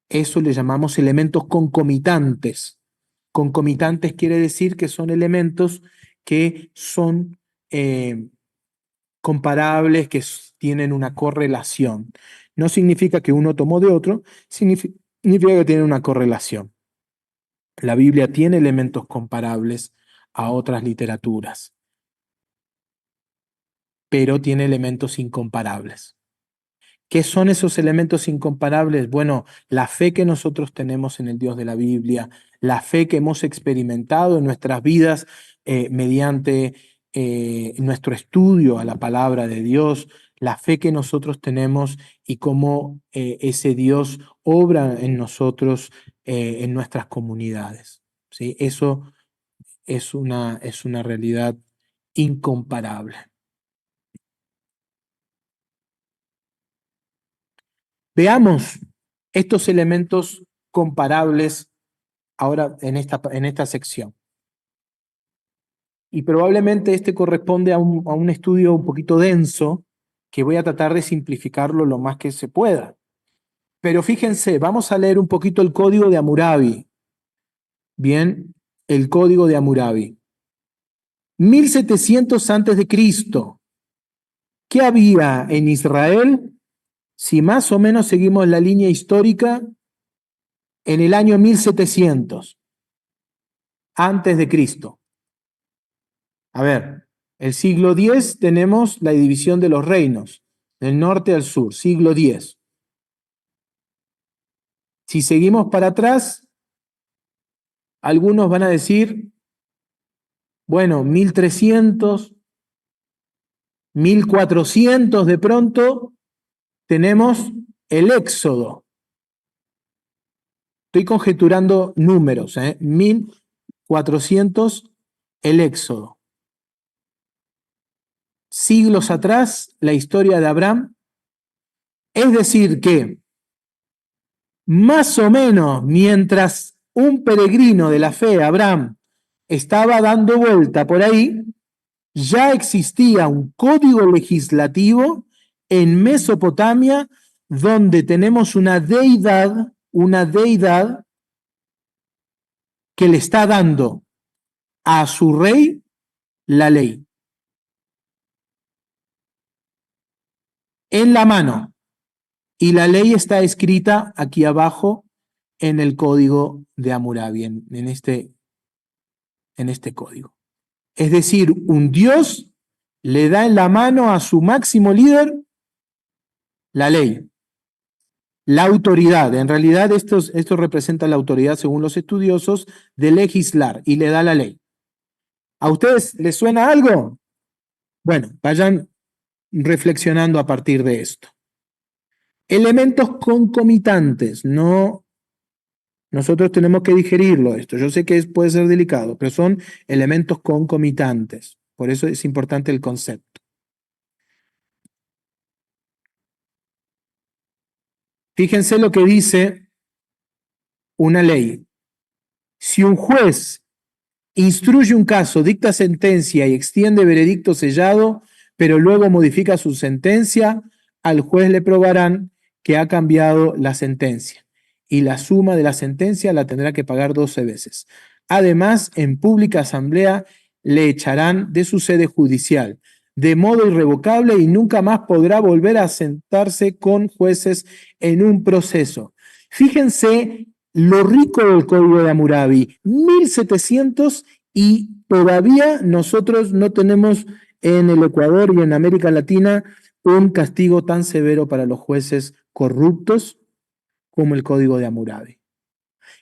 Eso le llamamos elementos concomitantes. Concomitantes quiere decir que son elementos que son comparables, que tienen una correlación. No significa que uno tomó de otro, significa que tiene una correlación. La Biblia tiene elementos comparables a otras literaturas, pero tiene elementos incomparables. ¿Qué son esos elementos incomparables? Bueno, la fe que nosotros tenemos en el Dios de la Biblia, la fe que hemos experimentado en nuestras vidas mediante nuestro estudio a la palabra de Dios, la fe que nosotros tenemos y cómo ese Dios obra en nosotros, en nuestras comunidades. ¿Sí? Eso es una realidad incomparable. Veamos estos elementos comparables ahora en esta sección. Y probablemente este corresponde a un estudio un poquito denso, que voy a tratar de simplificarlo lo más que se pueda. Pero fíjense, vamos a leer un poquito el código de Hammurabi. Bien, el código de Hammurabi. 1700 antes de Cristo. ¿Qué había en Israel? Si más o menos seguimos la línea histórica, en el año 1700 antes de Cristo. A ver, el siglo X tenemos la división de los reinos, del norte al sur, siglo X. Si seguimos para atrás, algunos van a decir, bueno, 1300, 1400 de pronto, tenemos el Éxodo. Estoy conjeturando números, 1400, el Éxodo. Siglos atrás, la historia de Abraham. Es decir que, más o menos, mientras un peregrino de la fe, Abraham, estaba dando vuelta por ahí, ya existía un código legislativo en Mesopotamia donde tenemos una deidad que le está dando a su rey la ley. En la mano. Y la ley está escrita aquí abajo en el código de Hammurabi, en este código. Es decir, un Dios le da en la mano a su máximo líder la ley, la autoridad. En realidad esto representa la autoridad, según los estudiosos, de legislar y le da la ley. ¿A ustedes les suena algo? Bueno, vayan reflexionando a partir de esto. Elementos concomitantes, no Nosotros tenemos que digerirlo esto. Yo sé que puede ser delicado, pero son elementos concomitantes. Por eso es importante el concepto. Fíjense lo que dice una ley. Si un juez instruye un caso, dicta sentencia y extiende veredicto sellado, pero luego modifica su sentencia, al juez le probarán que ha cambiado la sentencia y la suma de la sentencia la tendrá que pagar 12 veces. Además, en pública asamblea le echarán de su sede judicial de modo irrevocable y nunca más podrá volver a sentarse con jueces en un proceso. Fíjense lo rico del Código de Hammurabi, 1700, y todavía nosotros no tenemos en el Ecuador y en América Latina un castigo tan severo para los jueces corruptos como el Código de Hammurabi.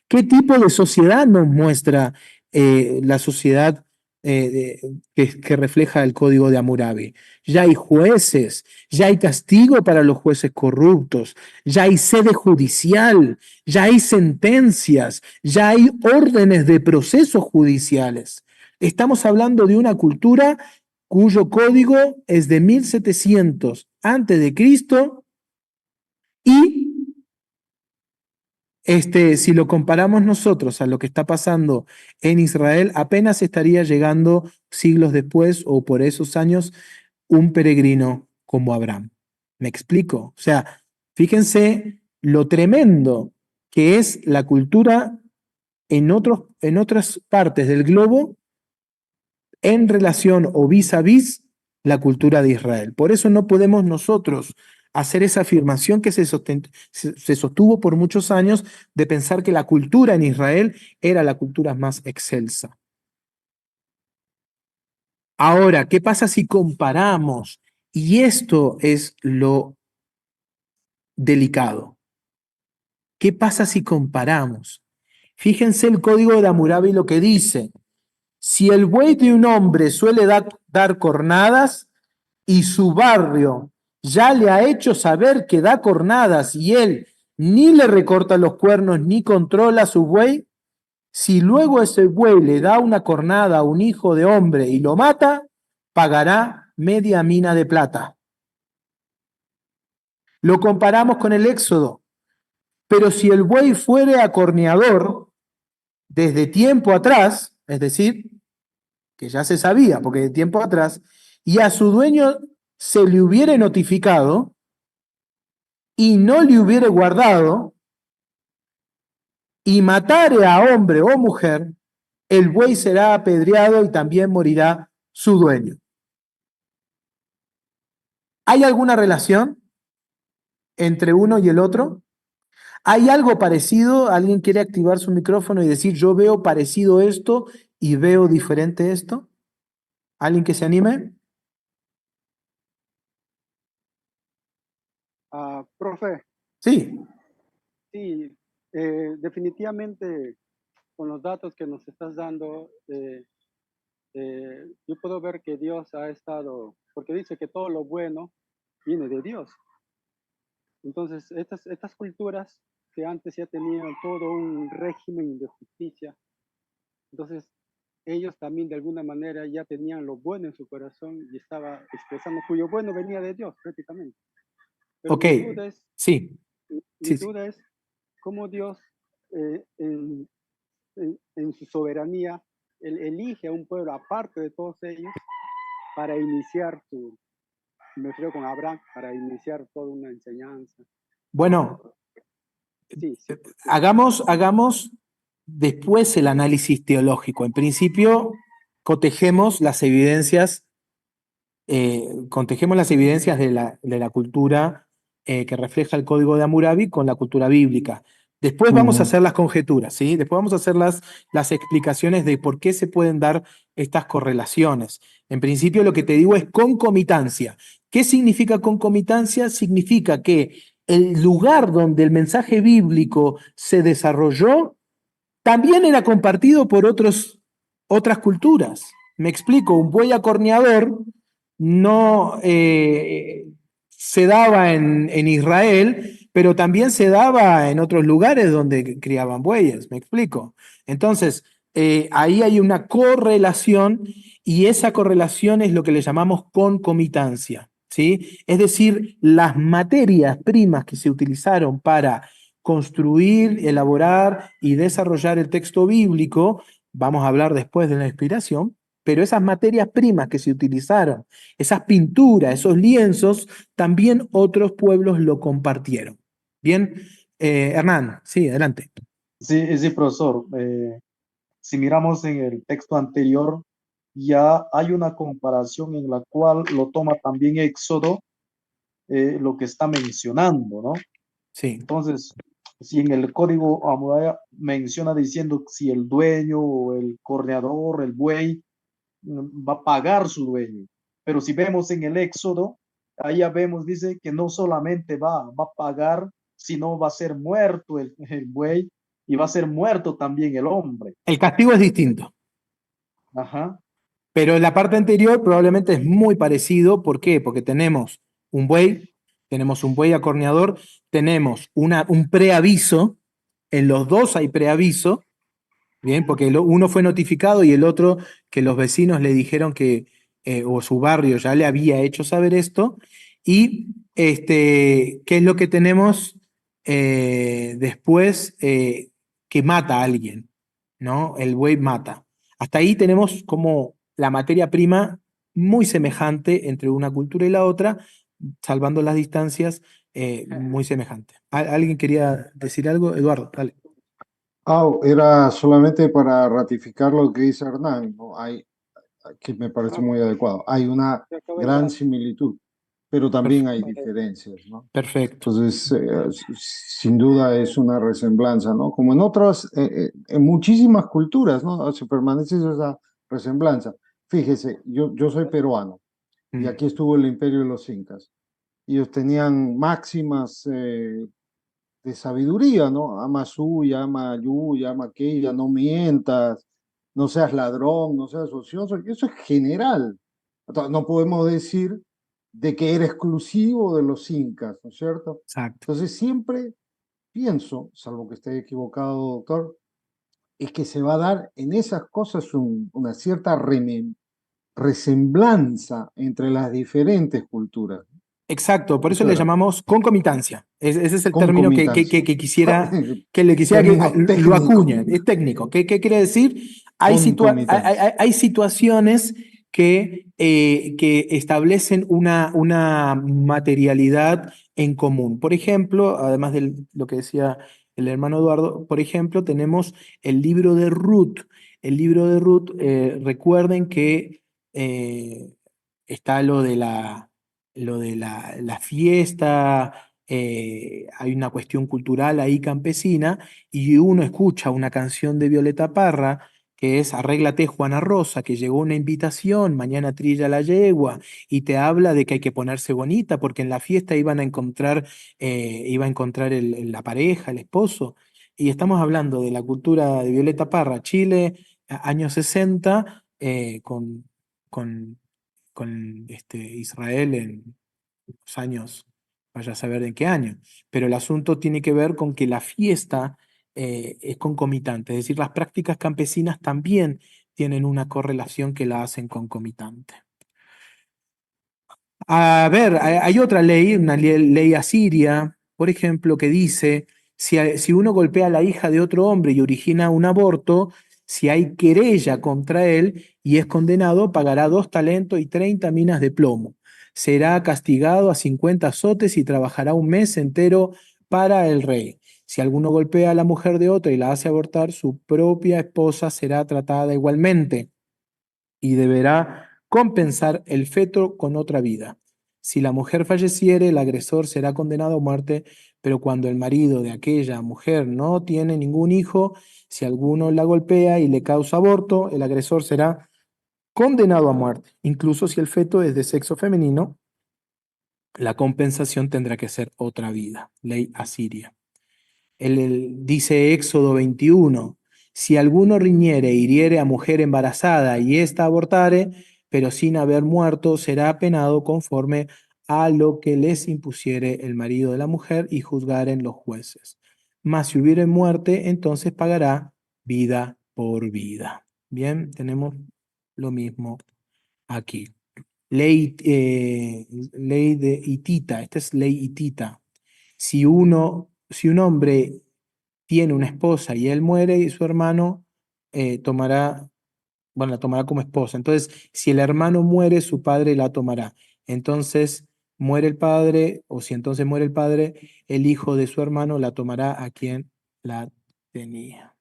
¿Qué tipo de sociedad nos muestra la sociedad que refleja el Código de Hammurabi? Ya hay jueces, ya hay castigo para los jueces corruptos, ya hay sede judicial, ya hay sentencias, ya hay órdenes de procesos judiciales. Estamos hablando de una cultura cuyo código es de 1700 antes de Cristo y si lo comparamos nosotros a lo que está pasando en Israel, apenas estaría llegando siglos después o por esos años un peregrino como Abraham. ¿Me explico? O sea, fíjense lo tremendo que es la cultura en otras partes del globo en relación o vis a vis la cultura de Israel. Por eso no podemos nosotros hacer esa afirmación que se sostuvo por muchos años de pensar que la cultura en Israel era la cultura más excelsa. Ahora, ¿qué pasa si comparamos? Y esto es lo delicado. ¿Qué pasa si comparamos? Fíjense el Código de Hammurabi lo que dice. Si el buey de un hombre suele dar cornadas y su barrio ya le ha hecho saber que da cornadas y él ni le recorta los cuernos ni controla a su buey, si luego ese buey le da una cornada a un hijo de hombre y lo mata, pagará media mina de plata. Lo comparamos con el Éxodo. Pero si el buey fuere acorneador desde tiempo atrás, es decir, que ya se sabía, porque de tiempo atrás, y a su dueño se le hubiere notificado y no le hubiere guardado, y matare a hombre o mujer, el buey será apedreado y también morirá su dueño. ¿Hay alguna relación entre uno y el otro? ¿Hay algo parecido? ¿Alguien quiere activar su micrófono y decir yo veo parecido esto y veo diferente esto? ¿Alguien que se anime? Profe, Sí. sí, definitivamente con los datos que nos estás dando, yo puedo ver que Dios ha estado, porque dice que todo lo bueno viene de Dios. Entonces, estas culturas que antes ya tenían todo un régimen de justicia, entonces ellos también de alguna manera ya tenían lo bueno en su corazón y estaba expresando, cuyo bueno venía de Dios prácticamente. Pero Ok, mi duda es, sí. mi duda es cómo Dios en su soberanía él elige a un pueblo aparte de todos ellos para iniciar me refiero con Abraham, para iniciar toda una enseñanza. Bueno, Sí. hagamos después el análisis teológico. En principio, cotejemos las evidencias de la cultura que refleja el Código de Hammurabi con la cultura bíblica. Después vamos a hacer las conjeturas, ¿sí? Después vamos a hacer las explicaciones de por qué se pueden dar estas correlaciones. En principio, lo que te digo es concomitancia. ¿Qué significa concomitancia? Significa que el lugar donde el mensaje bíblico se desarrolló también era compartido por otras culturas. Me explico, un buey acorneador no se daba en Israel, pero también se daba en otros lugares donde criaban bueyes, ¿me explico? Entonces, ahí hay una correlación y esa correlación es lo que le llamamos concomitancia, ¿sí? Es decir, las materias primas que se utilizaron para construir, elaborar y desarrollar el texto bíblico, vamos a hablar después de la inspiración, pero esas materias primas que se utilizaron, esas pinturas, esos lienzos, también otros pueblos lo compartieron. Bien, Hernán, sí, adelante. Sí, sí, profesor. Si miramos en el texto anterior, ya hay una comparación en la cual lo toma también Éxodo, lo que está mencionando, ¿no? Sí, Entonces, si en el código Hammurabi menciona diciendo si el dueño o el corneador, el buey, va a pagar su dueño. Pero si vemos en el Éxodo, ahí ya vemos, dice que no solamente va a pagar, sino va a ser muerto el buey y va a ser muerto también el hombre. el castigo es distinto, Ajá. pero en la parte anterior probablemente es muy parecido. ¿Por qué? Porque tenemos un buey acorneador, tenemos un preaviso, en los dos hay preaviso, bien, porque uno fue notificado y el otro que los vecinos le dijeron que, o su barrio ya le había hecho saber esto. Y ¿qué es lo que tenemos después? Que mata a alguien, ¿no? El buey mata. Hasta ahí tenemos como la materia prima muy semejante entre una cultura y la otra, salvando las distancias, muy semejante. ¿Alguien quería decir algo? Eduardo, dale. Era solamente para ratificar lo que dice Hernán, ¿no? Que me parece muy adecuado. Hay una Se acabó el gran rato. similitud, pero también hay diferencias, ¿no? Perfecto. Entonces, sin duda es una resemblanza, ¿no? Como en otras, en muchísimas culturas, ¿no? Se permanece esa resemblanza. Fíjese, yo soy peruano y aquí estuvo el imperio de los incas. Ellos tenían máximas de sabiduría, ¿no? Ama suya, ama yuya, ama aquella, no mientas, no seas ladrón, no seas ocioso. Eso es general. Entonces, no podemos decir de que era exclusivo de los incas, ¿no es cierto? Exacto. Entonces siempre pienso, salvo que esté equivocado, doctor, es que se va a dar en esas cosas una cierta resemblanza entre las diferentes culturas. Exacto, por eso Eso le era, llamamos concomitancia. Ese es el término que concomitancia. le quisiera Término que lo técnico, acuñen. Es técnico. ¿Qué quiere decir? concomitancia. Hay situaciones que establecen una materialidad en común. Por ejemplo, además de lo que decía el hermano Eduardo, por ejemplo, tenemos el libro de Ruth. El libro de Ruth, recuerden que está la fiesta, hay una cuestión cultural ahí campesina, y uno escucha una canción de Violeta Parra, que es Arréglate Juana Rosa, que llegó una invitación, mañana trilla la yegua, y te habla de que hay que ponerse bonita, porque en la fiesta iba a encontrar la pareja, el esposo. Y estamos hablando de la cultura de Violeta Parra, Chile, años 60, con Israel en los años, vaya a saber en qué año, pero el asunto tiene que ver con que la fiesta es concomitante, es decir, las prácticas campesinas también tienen una correlación que la hacen concomitante. A ver, hay otra ley, una ley asiria, por ejemplo, que dice, si uno golpea a la hija de otro hombre y origina un aborto, si hay querella contra él y es condenado, pagará 2 talentos y 30 minas de plomo. Será castigado a 50 azotes y trabajará un mes entero para el rey. Si alguno golpea a la mujer de otro y la hace abortar, su propia esposa será tratada igualmente y deberá compensar el feto con otra vida. Si la mujer falleciere, el agresor será condenado a muerte, pero cuando el marido de aquella mujer no tiene ningún hijo, si alguno la golpea y le causa aborto, el agresor será condenado a muerte. Incluso si el feto es de sexo femenino, la compensación tendrá que ser otra vida. Ley asiria. Dice Éxodo 21, si alguno riñere e hiriere a mujer embarazada y ésta abortare, pero sin haber muerto, será penado conforme a lo que les impusiere el marido de la mujer y juzgaren los jueces. Mas si hubiere muerte, entonces pagará vida por vida. Bien, tenemos lo mismo aquí. Ley, ley de hitita, esta es ley hitita. Si un hombre tiene una esposa y él muere, y su hermano la tomará como esposa. Entonces, si el hermano muere, su padre la tomará. Entonces, muere el padre, o si entonces muere el padre, el hijo de su hermano la tomará a quien la tenía.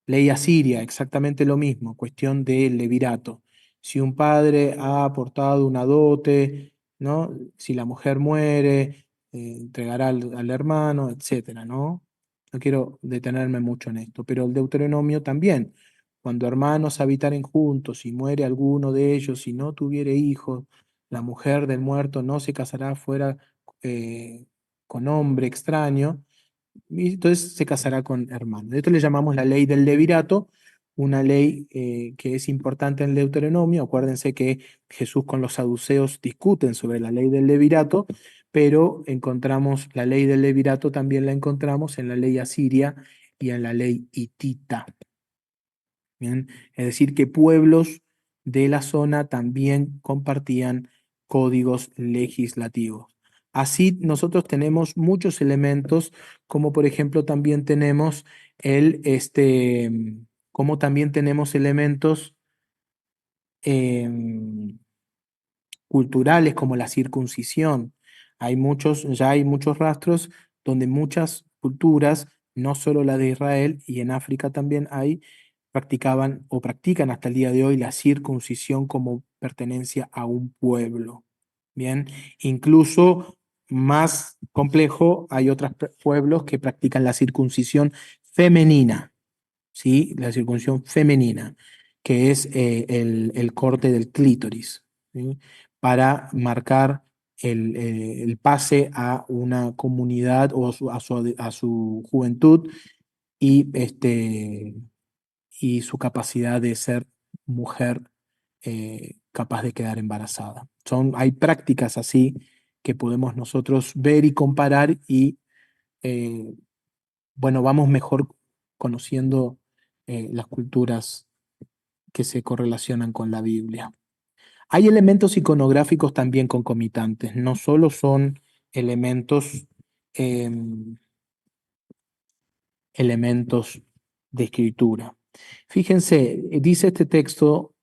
Ley asiria, exactamente lo mismo, cuestión del levirato. Si un padre ha aportado una dote, ¿no? Si la mujer muere, entregará al hermano, etcétera, ¿no? No quiero detenerme mucho en esto, pero el Deuteronomio también. Cuando hermanos habitaren juntos y muere alguno de ellos y no tuviere hijos, la mujer del muerto no se casará fuera con hombre extraño, y entonces se casará con hermanos. Esto le llamamos la ley del levirato, una ley que es importante en el Deuteronomio. Acuérdense que Jesús con los saduceos discuten sobre la ley del levirato, pero encontramos la ley del levirato, también la encontramos en la ley asiria y en la ley hitita. Bien, es decir, que pueblos de la zona también compartían códigos legislativos. Así nosotros tenemos muchos elementos, como por ejemplo también tenemos como también tenemos elementos em, culturales como la circuncisión. Ya hay muchos rastros donde muchas culturas, no solo la de Israel, y en África también practicaban o practican hasta el día de hoy la circuncisión como pertenencia a un pueblo. Bien, incluso más complejo, hay otros pueblos que practican la circuncisión femenina, ¿sí? La circuncisión femenina, que es el corte del clítoris, ¿sí? Para marcar el pase a una comunidad o a su juventud y, y su capacidad de ser mujer capaz de quedar embarazada. Hay prácticas así que podemos nosotros ver y comparar y, bueno, vamos mejor conociendo las culturas que se correlacionan con la Biblia. Hay elementos iconográficos también concomitantes, no solo son elementos, em, elementos de escritura. Fíjense, dice este texto,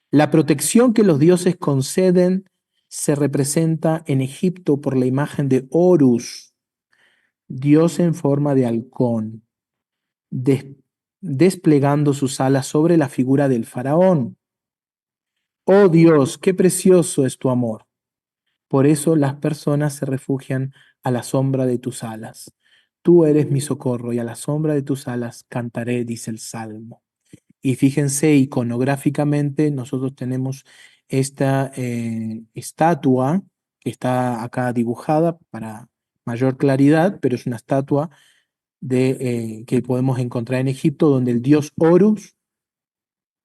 la protección que los dioses conceden se representa en Egipto por la imagen de Horus, dios en forma de halcón, desplegando sus alas sobre la figura del faraón. Oh Dios, qué precioso es tu amor. Por eso las personas se refugian a la sombra de tus alas. Tú eres mi socorro y a la sombra de tus alas cantaré, dice el Salmo. Y fíjense, iconográficamente nosotros tenemos esta estatua que está acá dibujada para mayor claridad, pero es una estatua que podemos encontrar en Egipto, donde el dios Horus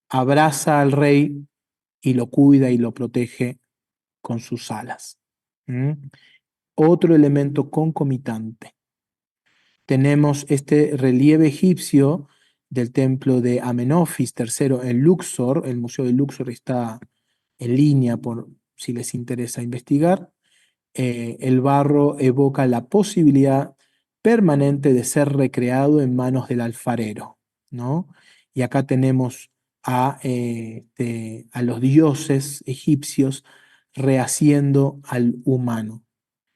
abraza al rey y lo cuida y lo protege con sus alas. ¿Mm? Otro elemento concomitante. Tenemos este relieve egipcio del templo de Amenofis III en Luxor. El Museo de Luxor está en línea por si les interesa investigar. El barro evoca la posibilidad permanente de ser recreado en manos del alfarero, ¿no? Y acá tenemos a los dioses egipcios rehaciendo al humano.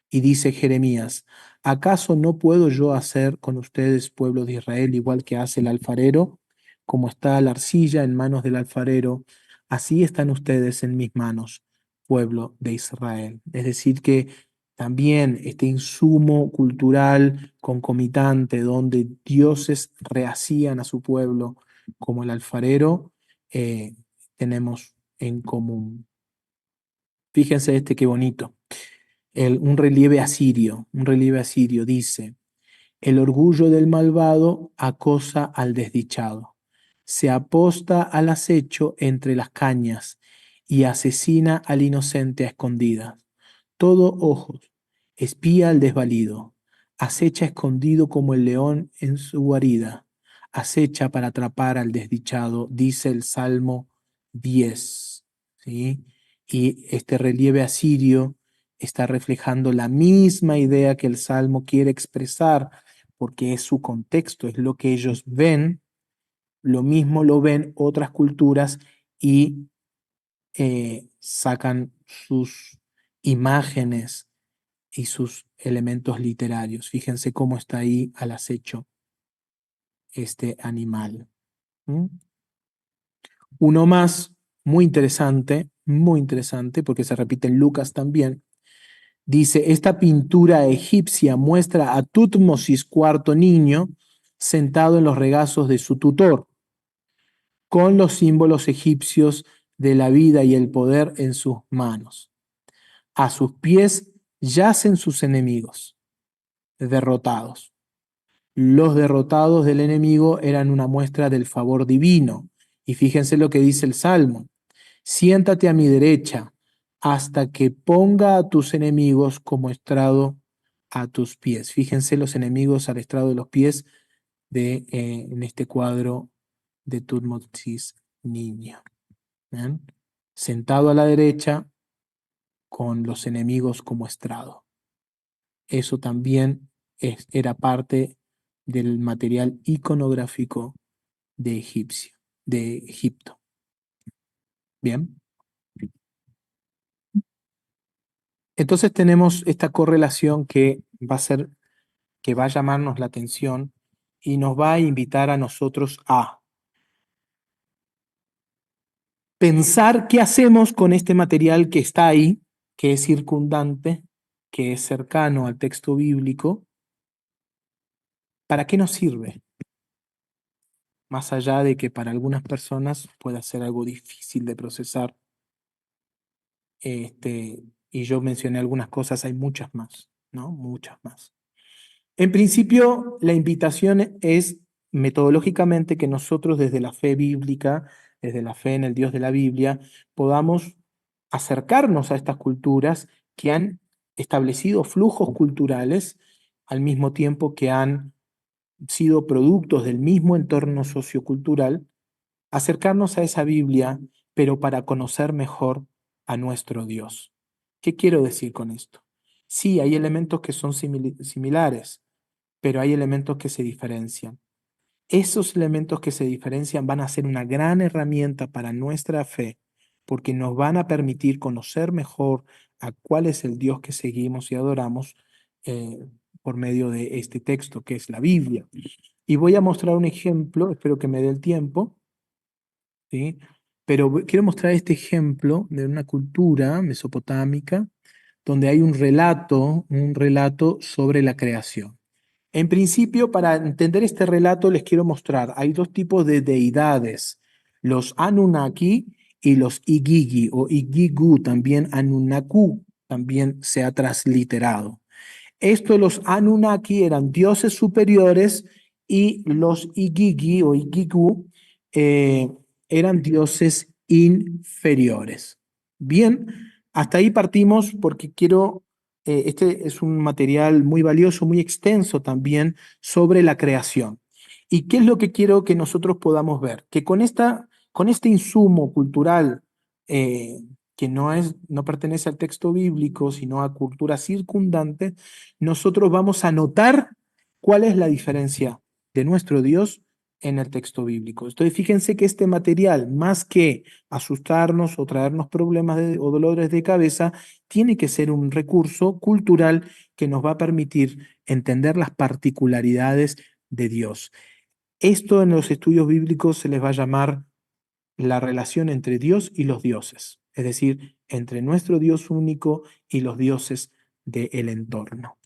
Y dice Jeremías, ¿acaso no puedo yo hacer con ustedes, pueblo de Israel, igual que hace el alfarero? Como está la arcilla en manos del alfarero, así están ustedes en mis manos, pueblo de Israel. Es decir, que también este insumo cultural concomitante donde dioses rehacían a su pueblo como el alfarero, tenemos en común. Fíjense qué bonito. Un relieve asirio dice, el orgullo del malvado acosa al desdichado, se aposta al acecho entre las cañas y asesina al inocente a escondidas. todo ojos, espía al desvalido, acecha escondido como el león en su guarida, acecha para atrapar al desdichado, dice el Salmo 10. ¿Sí? Y este relieve asirio está reflejando la misma idea que el Salmo quiere expresar, porque es su contexto, es lo que ellos ven, lo mismo lo ven otras culturas y sacan sus imágenes y sus elementos literarios. Fíjense cómo está ahí al acecho este animal. ¿Mm? Uno más, muy interesante, porque se repite en Lucas también. Dice, esta pintura egipcia muestra a Tutmosis IV niño sentado en los regazos de su tutor, con los símbolos egipcios de la vida y el poder en sus manos. A sus pies yacen sus enemigos, derrotados. Los derrotados del enemigo eran una muestra del favor divino. Y fíjense lo que dice el Salmo. Siéntate a mi derecha hasta que ponga a tus enemigos como estrado a tus pies. Fíjense los enemigos al estrado de los pies en este cuadro de Tutmosis niño. ¿Ven? Sentado a la derecha con los enemigos como estrado. Eso también era parte del material iconográfico de Egipto. Bien. Entonces tenemos esta correlación que va a llamarnos la atención y nos va a invitar a nosotros a pensar qué hacemos con este material que está ahí, que es circundante, que es cercano al texto bíblico. ¿Para qué nos sirve? Más allá de que para algunas personas pueda ser algo difícil de procesar. Y yo mencioné algunas cosas, hay muchas más, ¿no? Muchas más. En principio, la invitación es metodológicamente que nosotros desde la fe bíblica, desde la fe en el Dios de la Biblia, podamos acercarnos a estas culturas que han establecido flujos culturales al mismo tiempo que han sido productos del mismo entorno sociocultural, acercarnos a esa Biblia, pero para conocer mejor a nuestro Dios. ¿Qué quiero decir con esto? Sí, hay elementos que son similares, pero hay elementos que se diferencian. Esos elementos que se diferencian van a ser una gran herramienta para nuestra fe, porque nos van a permitir conocer mejor a cuál es el Dios que seguimos y adoramos por medio de este texto, que es la Biblia. Y voy a mostrar un ejemplo, espero que me dé el tiempo, ¿sí? Pero quiero mostrar este ejemplo de una cultura mesopotámica donde hay un relato sobre la creación. En principio, para entender este relato, les quiero mostrar, hay dos tipos de deidades, los Anunnaki y los Igigi, o Igigu, también Anunnaku, también se ha transliterado. Los Anunnaki eran dioses superiores y los Igigi o Igigu eran dioses inferiores. Bien, hasta ahí partimos porque este es un material muy valioso, muy extenso también sobre la creación. ¿Y qué es lo que quiero que nosotros podamos ver? Que con este insumo cultural que no pertenece al texto bíblico, sino a cultura circundante, nosotros vamos a notar cuál es la diferencia de nuestro Dios en el texto bíblico. Entonces, fíjense que este material, más que asustarnos o traernos problemas o dolores de cabeza, tiene que ser un recurso cultural que nos va a permitir entender las particularidades de Dios. Esto en los estudios bíblicos se les va a llamar la relación entre Dios y los dioses, es decir, entre nuestro Dios único y los dioses del entorno.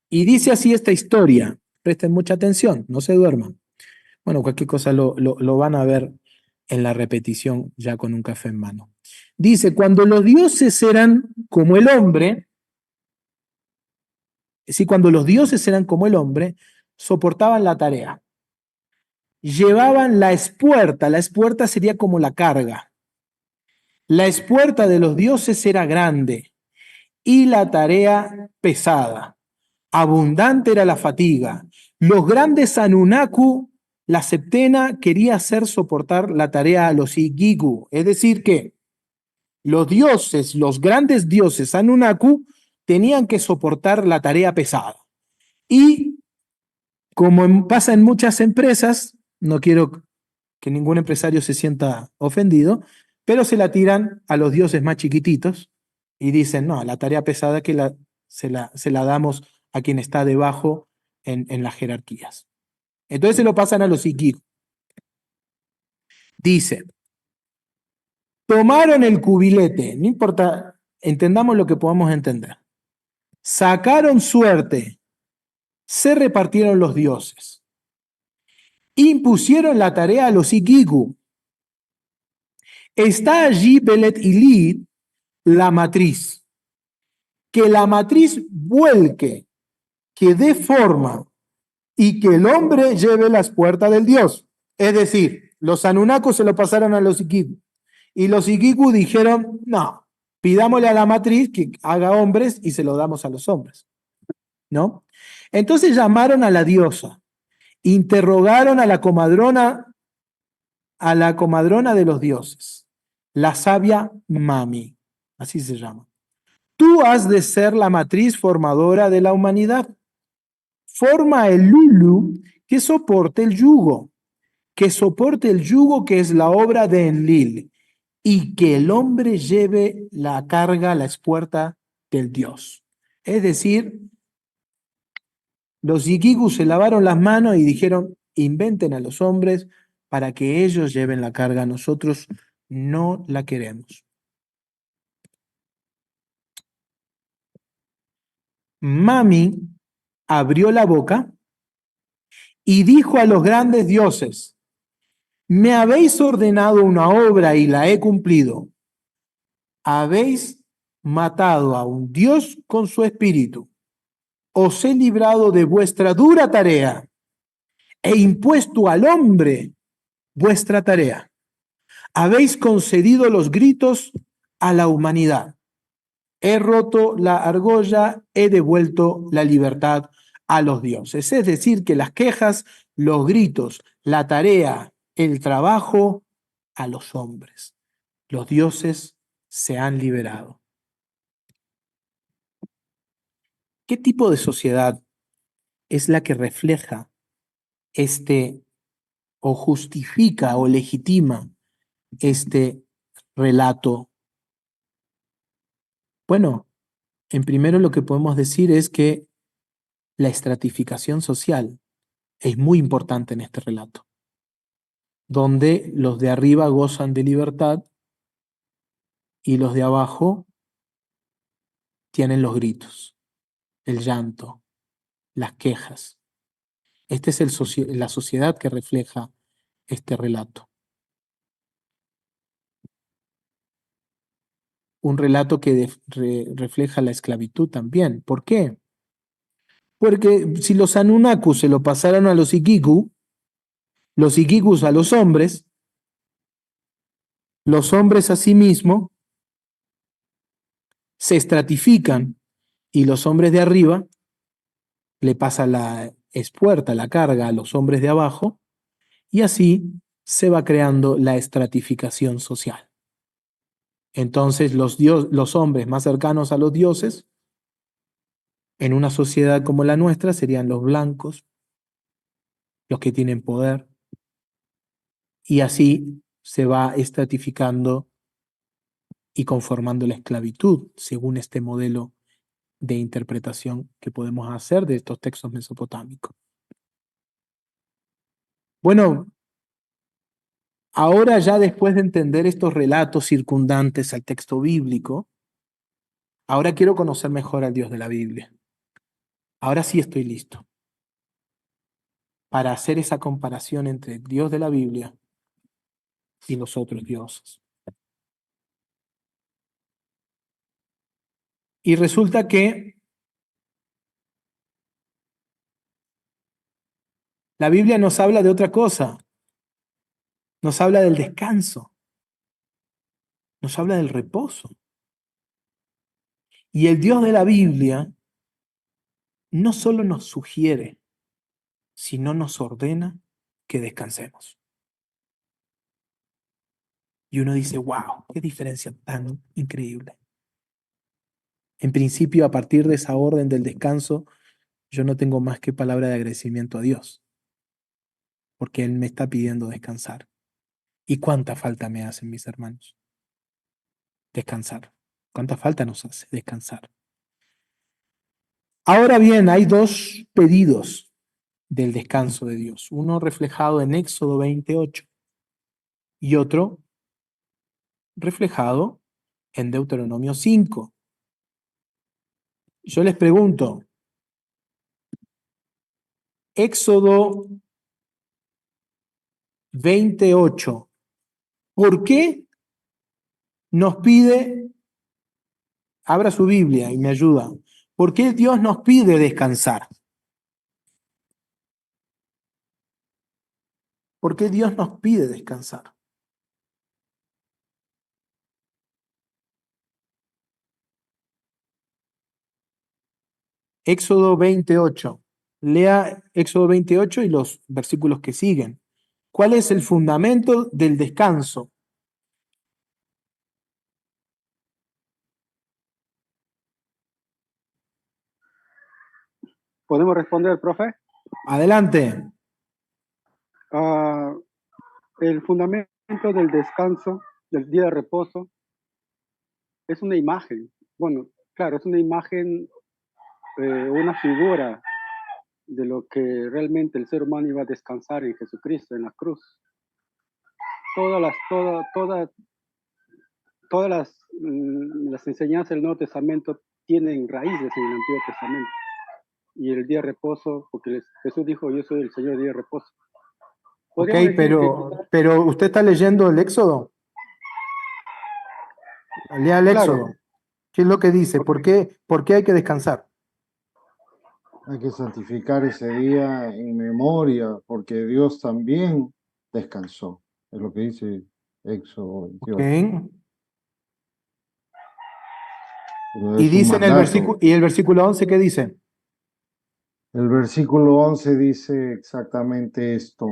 Y dice así esta historia, presten mucha atención, no se duerman. Bueno, cualquier cosa lo van a ver en la repetición ya con un café en mano. Dice, cuando los dioses eran como el hombre, cuando los dioses eran como el hombre, soportaban la tarea. Llevaban la espuerta sería como la carga. La espuerta de los dioses era grande y la tarea pesada. Abundante era la fatiga. Los grandes Anunnaki, la septena, quería hacer soportar la tarea a los Igigu. Es decir que los dioses, los grandes dioses Anunnaki, tenían que soportar la tarea pesada. Y como pasa en muchas empresas, no quiero que ningún empresario se sienta ofendido, pero se la tiran a los dioses más chiquititos y dicen, no, la tarea pesada se la damos a quien está debajo en las jerarquías. Entonces se lo pasan a los Ikigo. Dice, tomaron el cubilete, no importa, entendamos lo que podamos entender. Sacaron suerte, se repartieron los dioses. Impusieron la tarea a los Ikigu. Está allí Belet Ilid, la matriz. Que la matriz vuelque, que dé forma y que el hombre lleve las puertas del Dios. Es decir, los Anunnakos se lo pasaron a los Ikigu. Y los Ikigu dijeron, no, pidámosle a la matriz que haga hombres y se lo damos a los hombres. ¿No? Entonces llamaron a la diosa, interrogaron a la comadrona de los dioses, la sabia Mami, así se llama. Tú has de ser la matriz formadora de la humanidad. Forma el Lulu que soporte el yugo, que es la obra de Enlil, y que el hombre lleve la carga a la espuerta del Dios. Es decir, los Ikigu se lavaron las manos y dijeron, inventen a los hombres para que ellos lleven la carga. Nosotros no la queremos. Mami abrió la boca y dijo a los grandes dioses, me habéis ordenado una obra y la he cumplido. Habéis matado a un Dios con su espíritu. Os he librado de vuestra dura tarea e impuesto al hombre vuestra tarea. Habéis concedido los gritos a la humanidad. He roto la argolla, he devuelto la libertad a los dioses. Es decir, que las quejas, los gritos, la tarea, el trabajo a los hombres. Los dioses se han liberado. ¿Qué tipo de sociedad es la que refleja o justifica o legitima este relato? Bueno, en primero lo que podemos decir es que la estratificación social es muy importante en este relato, donde los de arriba gozan de libertad y los de abajo tienen los gritos, el llanto, las quejas. Esta es la sociedad que refleja este relato. Un relato que refleja la esclavitud también. ¿Por qué? Porque si los Anunnaki se lo pasaron a los Ikigu a los hombres a sí mismos se estratifican y los hombres de arriba le pasan la espuerta, la carga a los hombres de abajo y así se va creando la estratificación social. Entonces los hombres más cercanos a los dioses en una sociedad como la nuestra serían los blancos, los que tienen poder, y así se va estratificando y conformando la esclavitud según este modelo de interpretación que podemos hacer de estos textos mesopotámicos. Bueno, ahora ya después de entender estos relatos circundantes al texto bíblico, ahora quiero conocer mejor al Dios de la Biblia. Ahora sí estoy listo para hacer esa comparación entre el Dios de la Biblia y los otros dioses. Y resulta que la Biblia nos habla de otra cosa. Nos habla del descanso. Nos habla del reposo. Y el Dios de la Biblia no solo nos sugiere, sino nos ordena que descansemos. Y uno dice, wow, qué diferencia tan increíble. En principio, a partir de esa orden del descanso, yo no tengo más que palabra de agradecimiento a Dios, porque Él me está pidiendo descansar. ¿Y cuánta falta me hacen, mis hermanos? Descansar. ¿Cuánta falta nos hace descansar? Ahora bien, hay dos pedidos del descanso de Dios. Uno reflejado en Éxodo 28 y otro reflejado en Deuteronomio 5. Yo les pregunto, Éxodo 28, ¿por qué nos pide, abra su Biblia y me ayuda, ¿por qué Dios nos pide descansar? ¿Por qué Dios nos pide descansar? Éxodo 28. Lea Éxodo 28 y los versículos que siguen. ¿Cuál es el fundamento del descanso? ¿Podemos responder, profe? Adelante. El fundamento del descanso, del día de reposo, es una imagen. Bueno, claro, es una imagen, una figura de lo que realmente el ser humano iba a descansar en Jesucristo, en la cruz. Todas las enseñanzas del Nuevo Testamento tienen raíces en el Antiguo Testamento. Y el día de reposo, porque Jesús dijo, yo soy el Señor del día de reposo. Ok, Podríamos decir pero ¿usted está leyendo el Éxodo? Lea el claro, Éxodo. ¿Qué es lo que dice? ¿Por qué hay que descansar? Hay que santificar ese día en memoria, porque Dios también descansó. Es lo que dice Éxodo 28. Ok. Pero Y es un dice en mandato. el versículo 11, ¿qué dice? El versículo 11 dice exactamente esto.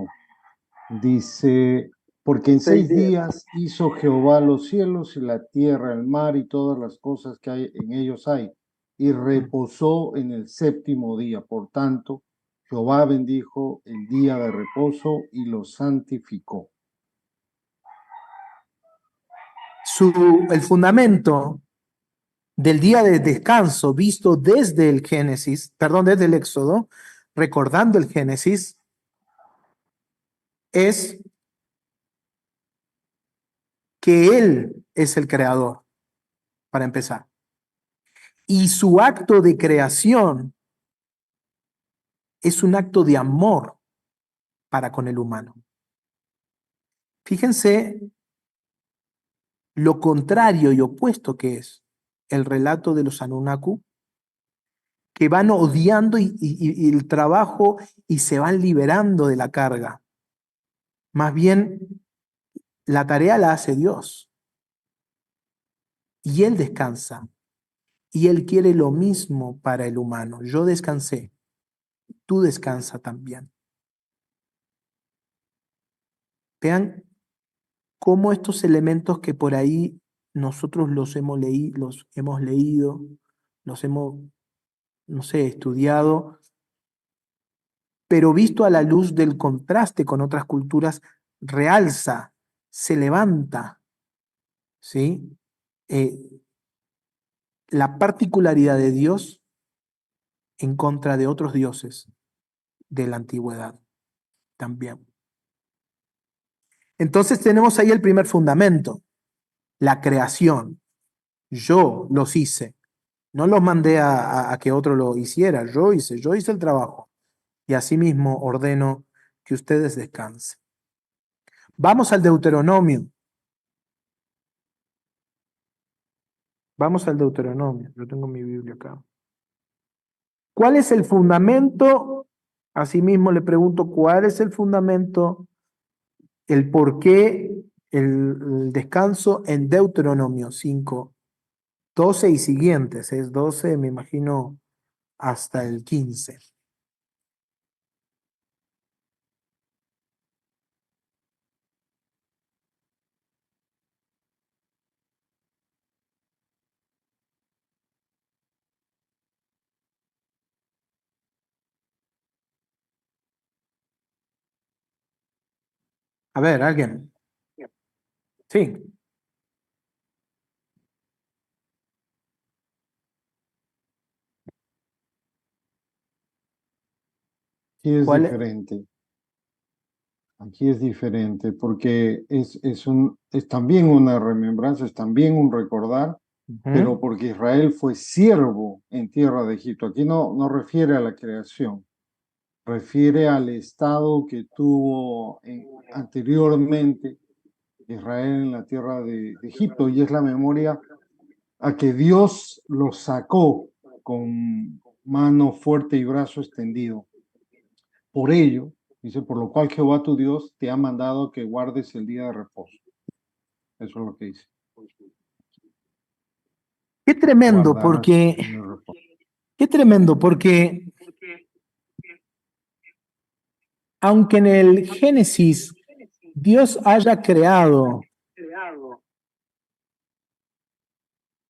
Dice, porque en 6 6 días. días hizo Jehová los cielos y la tierra, el mar y todas las cosas que hay en ellos hay, y reposó en el séptimo día. Por tanto, Jehová bendijo el día de reposo y lo santificó. El fundamento del día de descanso visto desde el Génesis, perdón, desde el Éxodo, recordando el Génesis, es que Él es el creador, para empezar. Y su acto de creación es un acto de amor para con el humano. Fíjense lo contrario y opuesto que es el relato de los Anunnaki, que van odiando y el trabajo y se van liberando de la carga. Más bien, la tarea la hace Dios. Y Él descansa. Y Él quiere lo mismo para el humano. Yo descansé. Tú descansa también. Vean cómo estos elementos que por ahí nosotros los hemos leído, los hemos, no sé, estudiado, pero visto a la luz del contraste con otras culturas, realza, se levanta, ¿sí? La particularidad de Dios en contra de otros dioses de la antigüedad también. Entonces tenemos ahí el primer fundamento, la creación. Yo los hice, no los mandé a que otro lo hiciera, yo hice el trabajo y asimismo ordeno que ustedes descansen. Vamos al Deuteronomio. Vamos al Deuteronomio. Yo tengo mi Biblia acá. ¿Cuál es el fundamento? Asimismo le pregunto, ¿cuál es el fundamento, el por qué el descanso en Deuteronomio 5? 12 y siguientes, es 12, me imagino, hasta el 15. A ver, alguien. Sí. Aquí es ¿Cuál? diferente. Aquí es diferente porque es también una remembranza, es también un recordar, pero Ujú. porque Israel fue siervo en tierra de Egipto. Aquí no refiere a la creación, refiere al estado que tuvo anteriormente Israel en la tierra de Egipto, y es la memoria a que Dios los sacó con mano fuerte y brazo extendido. Por ello, dice, por lo cual Jehová tu Dios te ha mandado que guardes el día de reposo. Eso es lo que dice. Qué tremendo, Guardarás porque, el día de reposo. qué tremendo, porque aunque en el Génesis Dios haya creado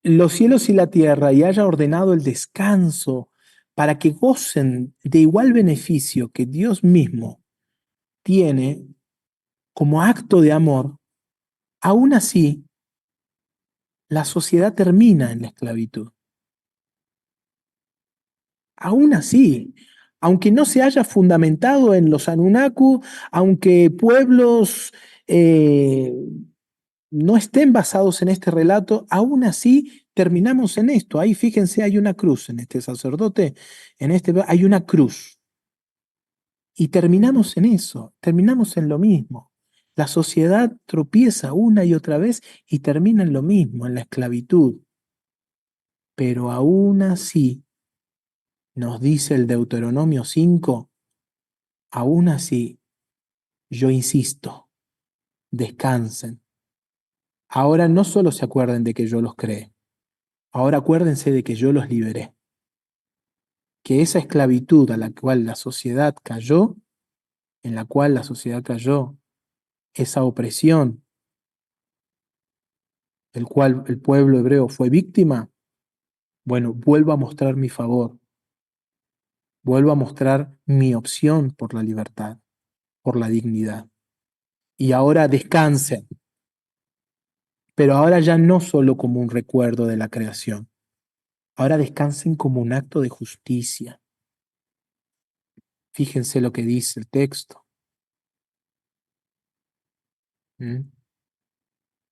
los cielos y la tierra y haya ordenado el descanso para que gocen de igual beneficio que Dios mismo tiene como acto de amor, aún así la sociedad termina en la esclavitud. Aún así, aunque no se haya fundamentado en los Anunnaki, aunque pueblos no estén basados en este relato, aún así terminamos en esto. Ahí fíjense, hay una cruz en este sacerdote, hay una cruz. Y terminamos en eso, terminamos en lo mismo. La sociedad tropieza una y otra vez y termina en lo mismo, en la esclavitud. Pero aún así, nos dice el Deuteronomio 5, aún así, yo insisto, descansen. Ahora no solo se acuerden de que yo los creé, ahora acuérdense de que yo los liberé. Que esa esclavitud a la cual la sociedad cayó, en la cual la sociedad cayó, esa opresión del cual el pueblo hebreo fue víctima, bueno, vuelvo a mostrar mi favor, vuelvo a mostrar mi opción por la libertad, por la dignidad. Y ahora descansen, pero ahora ya no solo como un recuerdo de la creación, ahora descansen como un acto de justicia. Fíjense lo que dice el texto. ¿Mm?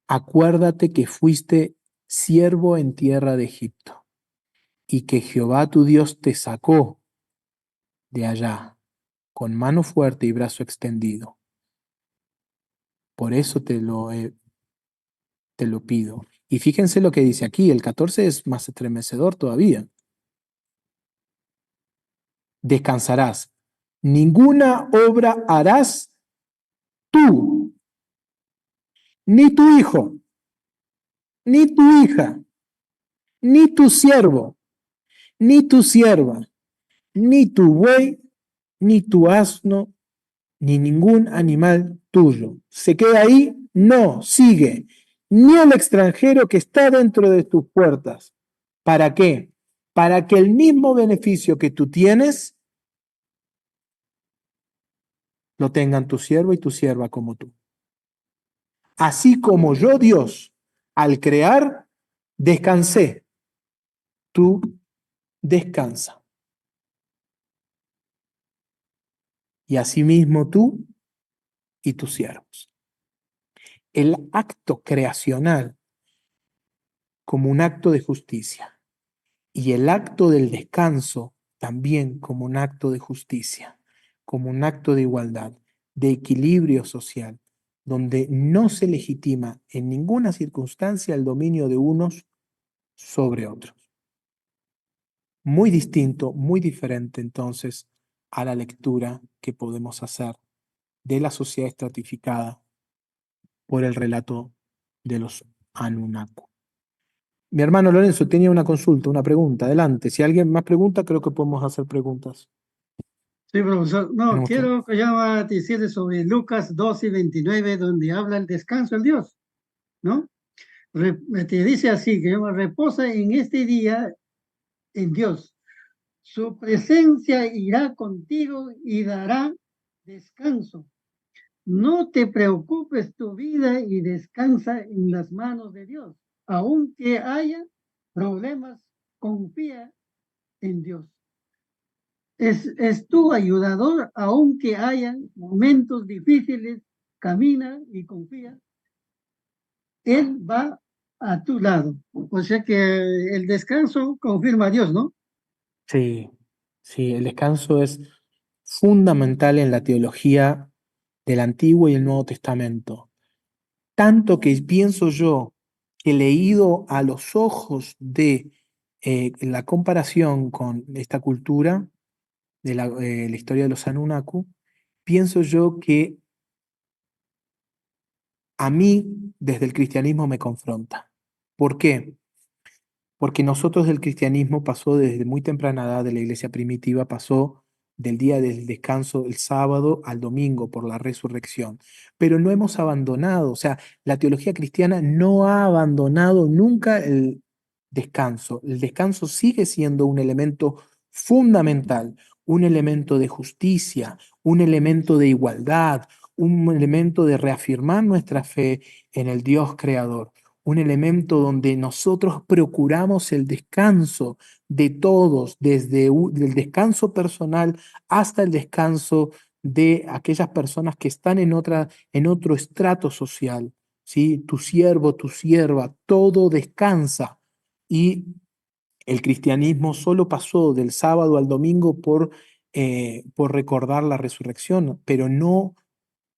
Acuérdate que fuiste siervo en tierra de Egipto y que Jehová tu Dios te sacó de allá con mano fuerte y brazo extendido. Por eso te lo pido. Y fíjense lo que dice aquí, el 14 es más estremecedor todavía. Descansarás. Ninguna obra harás tú, ni tu hijo, ni tu hija, ni tu siervo, ni tu sierva, ni tu buey, ni tu asno, ni ningún animal tuyo. ¿Se queda ahí? No, sigue. Ni el extranjero que está dentro de tus puertas. ¿Para qué? Para que el mismo beneficio que tú tienes lo tengan tu siervo y tu sierva como tú. Así como yo, Dios, al crear, descansé, tú descansa. Y asimismo tú y tus siervos. El acto creacional como un acto de justicia y el acto del descanso también como un acto de justicia, como un acto de igualdad, de equilibrio social, donde no se legitima en ninguna circunstancia el dominio de unos sobre otros. Muy distinto, muy diferente entonces a la lectura que podemos hacer de la sociedad estratificada por el relato de los Anunnaki. Mi hermano Lorenzo tenía una consulta, una pregunta. Adelante. Si alguien más pregunta, creo que podemos hacer preguntas. Sí, profesor. No, Tenemos tiempo. quiero que ya decirle sobre Lucas 12:29, donde habla el descanso en Dios, ¿no? Te dice así, que llama, reposa en este día en Dios. Su presencia irá contigo y dará descanso. No te preocupes tu vida y descansa en las manos de Dios. Aunque haya problemas, confía en Dios. Es tu ayudador, aunque haya momentos difíciles, camina y confía. Él va a tu lado. O sea que el descanso confirma a Dios, ¿no? Sí, sí, el descanso es fundamental en la teología del Antiguo y el Nuevo Testamento. Tanto que pienso yo que leído a los ojos de la comparación con esta cultura, de la historia de los Anunnaki, pienso yo que a mí desde el cristianismo me confronta. ¿Por qué? Porque nosotros del cristianismo pasó desde muy temprana edad de la iglesia primitiva, pasó del día del descanso el sábado al domingo por la resurrección. Pero no hemos abandonado, o sea, la teología cristiana no ha abandonado nunca el descanso. El descanso sigue siendo un elemento fundamental, un elemento de justicia, un elemento de igualdad, un elemento de reafirmar nuestra fe en el Dios creador, un elemento donde nosotros procuramos el descanso de todos, desde el descanso personal hasta el descanso de aquellas personas que están en otro estrato social, ¿sí? Tu siervo, tu sierva, todo descansa. Y el cristianismo solo pasó del sábado al domingo por recordar la resurrección, pero no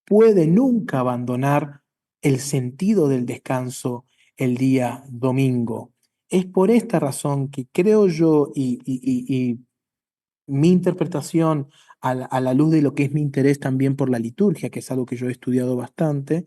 puede nunca abandonar el sentido del descanso el día domingo. Es por esta razón que creo yo y mi interpretación a la luz de lo que es mi interés también por la liturgia, que es algo que yo he estudiado bastante,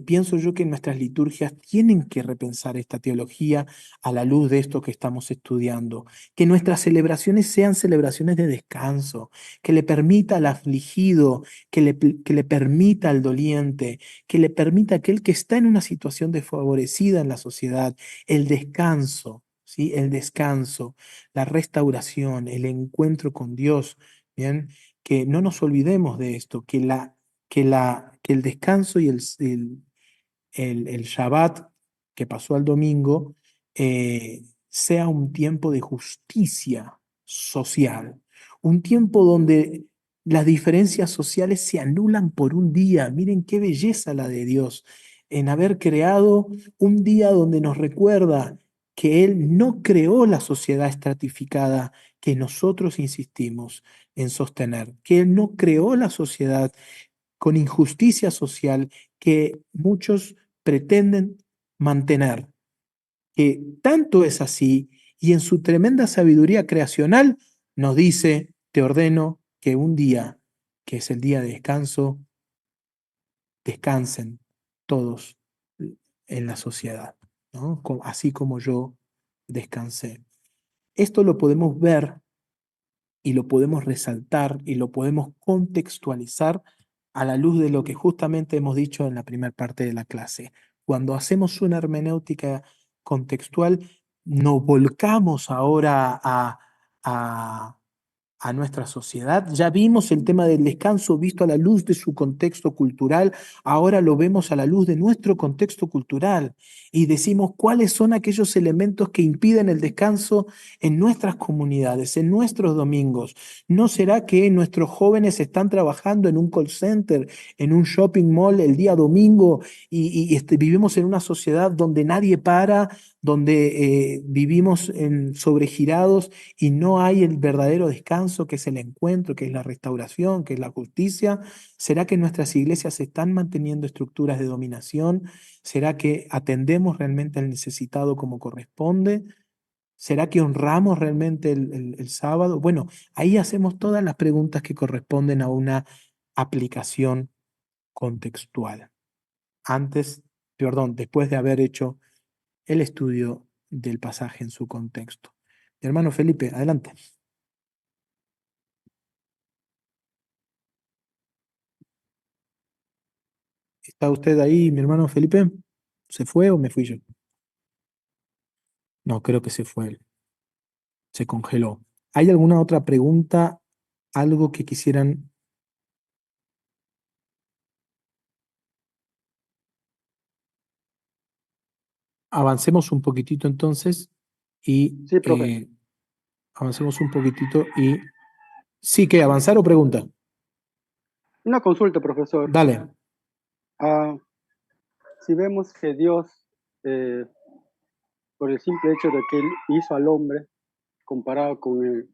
pienso yo que nuestras liturgias tienen que repensar esta teología a la luz de esto que estamos estudiando, que nuestras celebraciones sean celebraciones de descanso, que le permita al afligido, que le permita al doliente, que le permita a aquel que está en una situación desfavorecida en la sociedad, el descanso, ¿sí? El descanso, la restauración, el encuentro con Dios, ¿bien? Que no nos olvidemos de esto, que el descanso y el Shabbat que pasó al domingo sea un tiempo de justicia social, un tiempo donde las diferencias sociales se anulan por un día. Miren qué belleza la de Dios en haber creado un día donde nos recuerda que Él no creó la sociedad estratificada que nosotros insistimos en sostener, que Él no creó la sociedad con injusticia social que muchos pretenden mantener. Que tanto es así, y en su tremenda sabiduría creacional nos dice, te ordeno que un día, que es el día de descanso, descansen todos en la sociedad, ¿no? Así como yo descansé. Esto lo podemos ver y lo podemos resaltar y lo podemos contextualizar a la luz de lo que justamente hemos dicho en la primera parte de la clase. Cuando hacemos una hermenéutica contextual, nos volcamos ahora a nuestra sociedad. Ya vimos el tema del descanso visto a la luz de su contexto cultural, ahora lo vemos a la luz de nuestro contexto cultural y decimos cuáles son aquellos elementos que impiden el descanso en nuestras comunidades, en nuestros domingos. ¿No será que nuestros jóvenes están trabajando en un call center, en un shopping mall el día domingo vivimos en una sociedad donde nadie para, donde vivimos sobregirados y no hay el verdadero descanso que es el encuentro, que es la restauración, que es la justicia? ¿Será que nuestras iglesias están manteniendo estructuras de dominación? ¿Será que atendemos realmente al necesitado como corresponde? ¿Será que honramos realmente el sábado? Bueno, ahí hacemos todas las preguntas que corresponden a una aplicación contextual. Después de haber hecho el estudio del pasaje en su contexto. Mi hermano Felipe, adelante. ¿Está usted ahí, mi hermano Felipe? ¿Se fue o me fui yo? No, creo que se fue él. Se congeló. ¿Hay alguna otra pregunta? ¿Algo que quisieran? Avancemos un poquitito entonces y Sí, profe. avancemos un poquitito y sí, ¿qué? ¿Avanzar o pregunta? Una consulta, profesor. Dale. Ah, si vemos que Dios, por el simple hecho de que Él hizo al hombre, comparado con el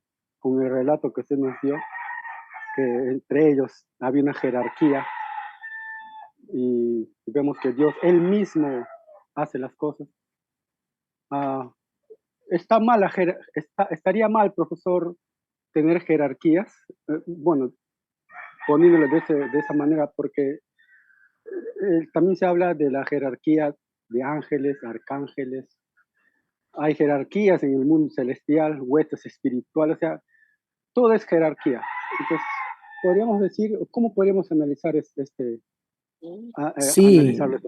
relato que usted nos dio, que entre ellos había una jerarquía, y vemos que Dios Él mismo hace las cosas. Ah, estaría mal, profesor, tener jerarquías. Bueno, poniéndolo de esa manera, porque también se habla de la jerarquía de ángeles, arcángeles. Hay jerarquías en el mundo celestial, huestes espirituales, o sea, todo es jerarquía. Entonces, podríamos decir, ¿cómo podríamos analizar Sí, analizarlo?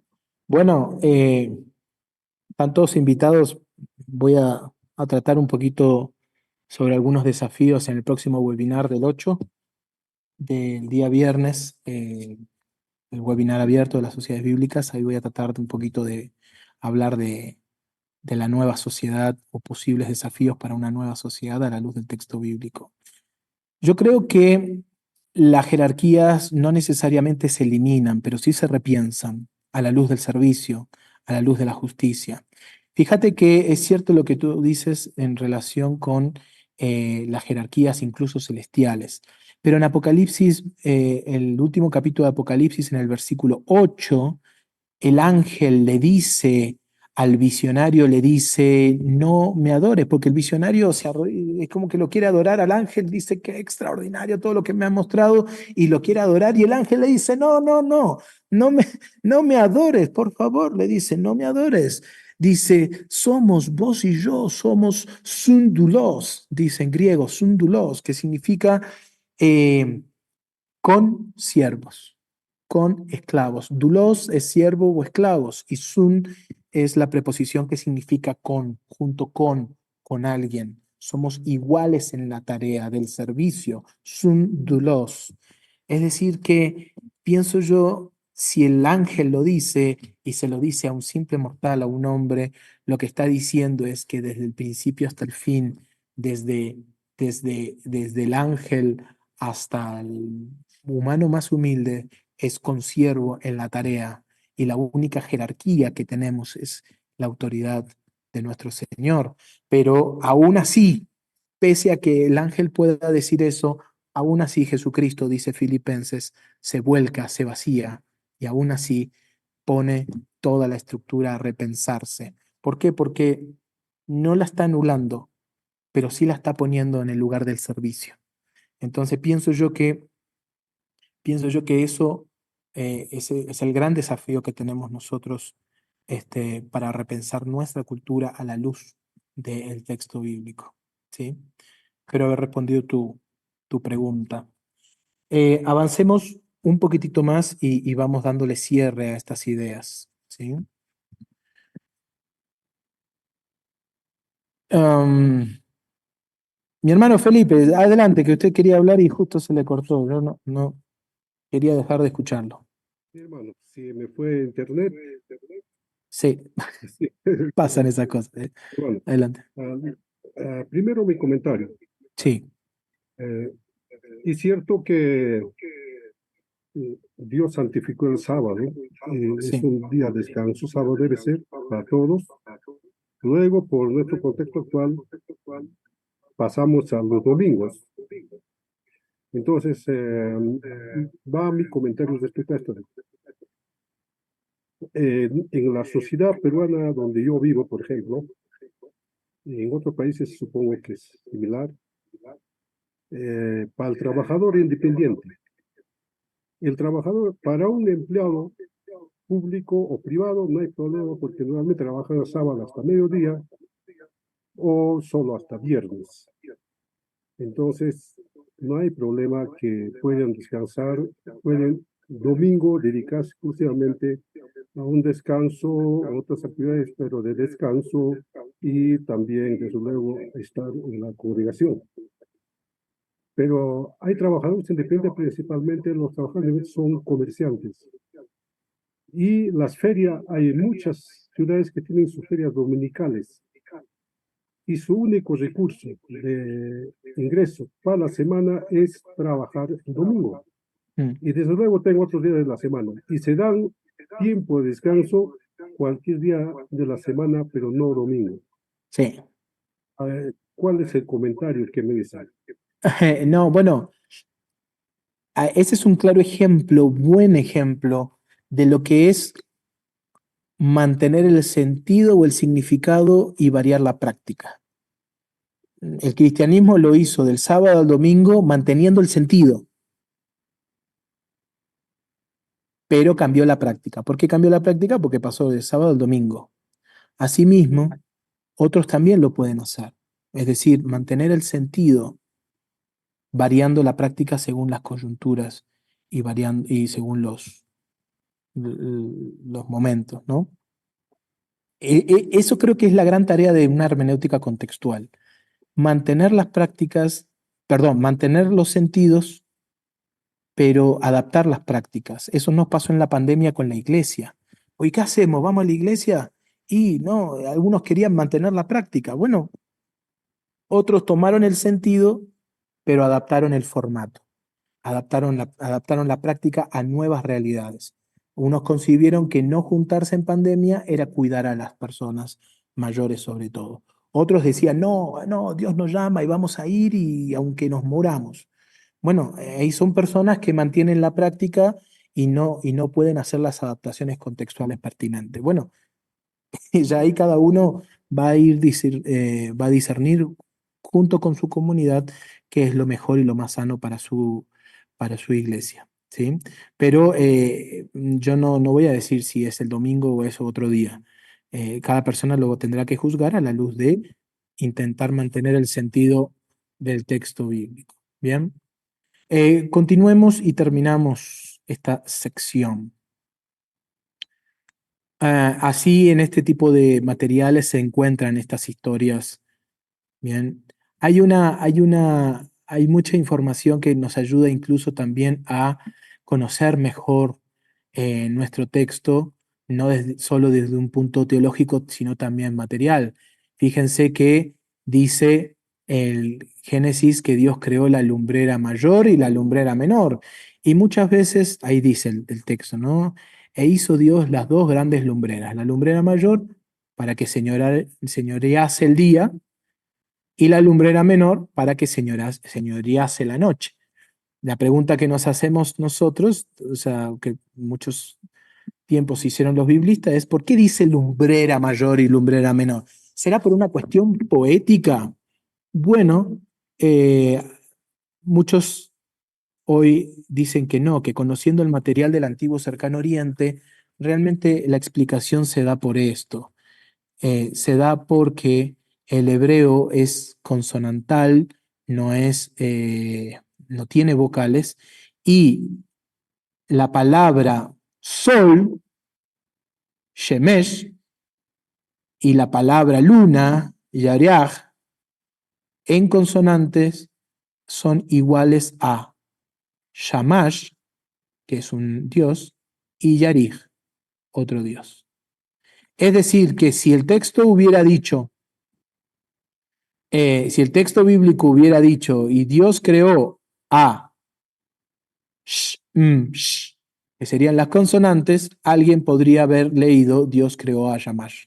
bueno, están todos invitados. Voy a tratar un poquito sobre algunos desafíos en el próximo webinar del 8 del día viernes, el webinar abierto de las sociedades bíblicas. Ahí voy a tratar de un poquito de hablar de la nueva sociedad o posibles desafíos para una nueva sociedad a la luz del texto bíblico. Yo creo que las jerarquías no necesariamente se eliminan, pero sí se repiensan a la luz del servicio, a la luz de la justicia. Fíjate que es cierto lo que tú dices en relación con las jerarquías incluso celestiales, pero en Apocalipsis, el último capítulo de Apocalipsis, en el versículo 8, el ángel le dice al visionario, le dice, no me adores, porque el visionario es como que lo quiere adorar al ángel, dice que extraordinario todo lo que me ha mostrado y lo quiere adorar, y el ángel le dice, no me, no me adores, por favor, le dice, no me adores. Dice, somos vos y yo, somos sundulos, dice en griego, sundulos, que significa eh, con siervos, con esclavos. Dulos es siervo o esclavos y sun es la preposición que significa con, junto con alguien. Somos iguales en la tarea del servicio, sun dulos. Es decir, que pienso yo, si el ángel lo dice y se lo dice a un simple mortal, a un hombre, lo que está diciendo es que desde el principio hasta el fin, desde el ángel hasta el humano más humilde, es consiervo en la tarea y la única jerarquía que tenemos es la autoridad de nuestro Señor. Pero aún así, pese a que el ángel pueda decir eso, aún así Jesucristo, dice Filipenses, se vuelca, se vacía y aún así pone toda la estructura a repensarse. ¿Por qué? Porque no la está anulando, pero sí la está poniendo en el lugar del servicio. Entonces pienso yo que eso ese es el gran desafío que tenemos nosotros para repensar nuestra cultura a la luz del texto bíblico. ¿Sí? Espero haber respondido tu pregunta. Avancemos un poquitito más y vamos dándole cierre a estas ideas. ¿Sí? Mi hermano Felipe, adelante, que usted quería hablar y justo se le cortó. Yo no quería dejar de escucharlo. Sí, hermano, si me fue internet, Sí, sí. pasan esas cosas. Bueno, Adelante. primero mi comentario. Sí, Eh, es cierto que Dios santificó el sábado, es sí, un día de descanso, sábado debe ser para todos. Luego, por nuestro contexto actual, pasamos a los domingos. Entonces, va mi comentario respecto a esto. En la sociedad peruana donde yo vivo, por ejemplo, y en otros países supongo que es similar, para el trabajador independiente, el trabajador, para un empleado público o privado, no hay problema porque normalmente trabajan el sábado hasta mediodía o solo hasta viernes. Entonces, no hay problema que puedan descansar, pueden domingo dedicarse exclusivamente a un descanso, a otras actividades, pero de descanso y también, desde luego, estar en la congregación. Pero hay trabajadores independientes, principalmente los trabajadores son comerciantes. Y las ferias, hay muchas ciudades que tienen sus ferias dominicales. Y su único recurso de ingreso para la semana es trabajar el domingo. Mm. Y desde luego tengo otros días de la semana. Y se dan tiempo de descanso cualquier día de la semana, pero no domingo. Sí. ¿Cuál es el comentario que me dice? No, bueno, ese es un claro ejemplo, buen ejemplo de lo que es mantener el sentido o el significado y variar la práctica. El cristianismo lo hizo del sábado al domingo manteniendo el sentido, pero cambió la práctica. ¿Por qué cambió la práctica? Porque pasó del sábado al domingo. Asimismo, otros también lo pueden hacer. Es decir, mantener el sentido variando la práctica según las coyunturas y según los momentos, ¿no? Eso creo que es la gran tarea de una hermenéutica contextual. Mantener las prácticas, mantener los sentidos, pero adaptar las prácticas. Eso nos pasó en la pandemia con la iglesia. Hoy, ¿qué hacemos? ¿Vamos a la iglesia? Y no, algunos querían mantener la práctica. Bueno, otros tomaron el sentido, pero adaptaron el formato. Adaptaron la práctica a nuevas realidades. Unos concibieron que no juntarse en pandemia era cuidar a las personas mayores sobre todo. Otros decían, no, no, Dios nos llama y vamos a ir y aunque nos moramos. Bueno, ahí son personas que mantienen la práctica y no pueden hacer las adaptaciones contextuales pertinentes. Bueno, ya ahí cada uno va va a discernir junto con su comunidad qué es lo mejor y lo más sano para su iglesia, ¿sí? Pero yo no voy a decir si es el domingo o es otro día. Cada persona luego tendrá que juzgar a la luz de intentar mantener el sentido del texto bíblico. ¿Bien? Continuemos y terminamos esta sección. Así en este tipo de materiales se encuentran estas historias. Bien, hay mucha información que nos ayuda incluso también a conocer mejor nuestro texto, no solo desde un punto teológico, sino también material. Fíjense que dice el Génesis que Dios creó la lumbrera mayor y la lumbrera menor. Y muchas veces, ahí dice el texto, ¿no? E hizo Dios las dos grandes lumbreras, la lumbrera mayor para que señorease el día y la lumbrera menor para que señorease la noche. La pregunta que nos hacemos nosotros, o sea, que muchos tiempos hicieron los biblistas, es ¿por qué dice lumbrera mayor y lumbrera menor? ¿Será por una cuestión poética? Bueno, muchos hoy dicen que no, que conociendo el material del antiguo cercano oriente, realmente la explicación se da por esto. Se da porque el hebreo es consonantal, no tiene vocales, y la palabra sol, shemesh, y la palabra luna, yareach, en consonantes son iguales a shamash, que es un dios, y yarij, otro dios. Es decir, que si el texto hubiera dicho, si el texto bíblico hubiera dicho, y Dios creó a, sh, que serían las consonantes, alguien podría haber leído Dios creó a Shamash.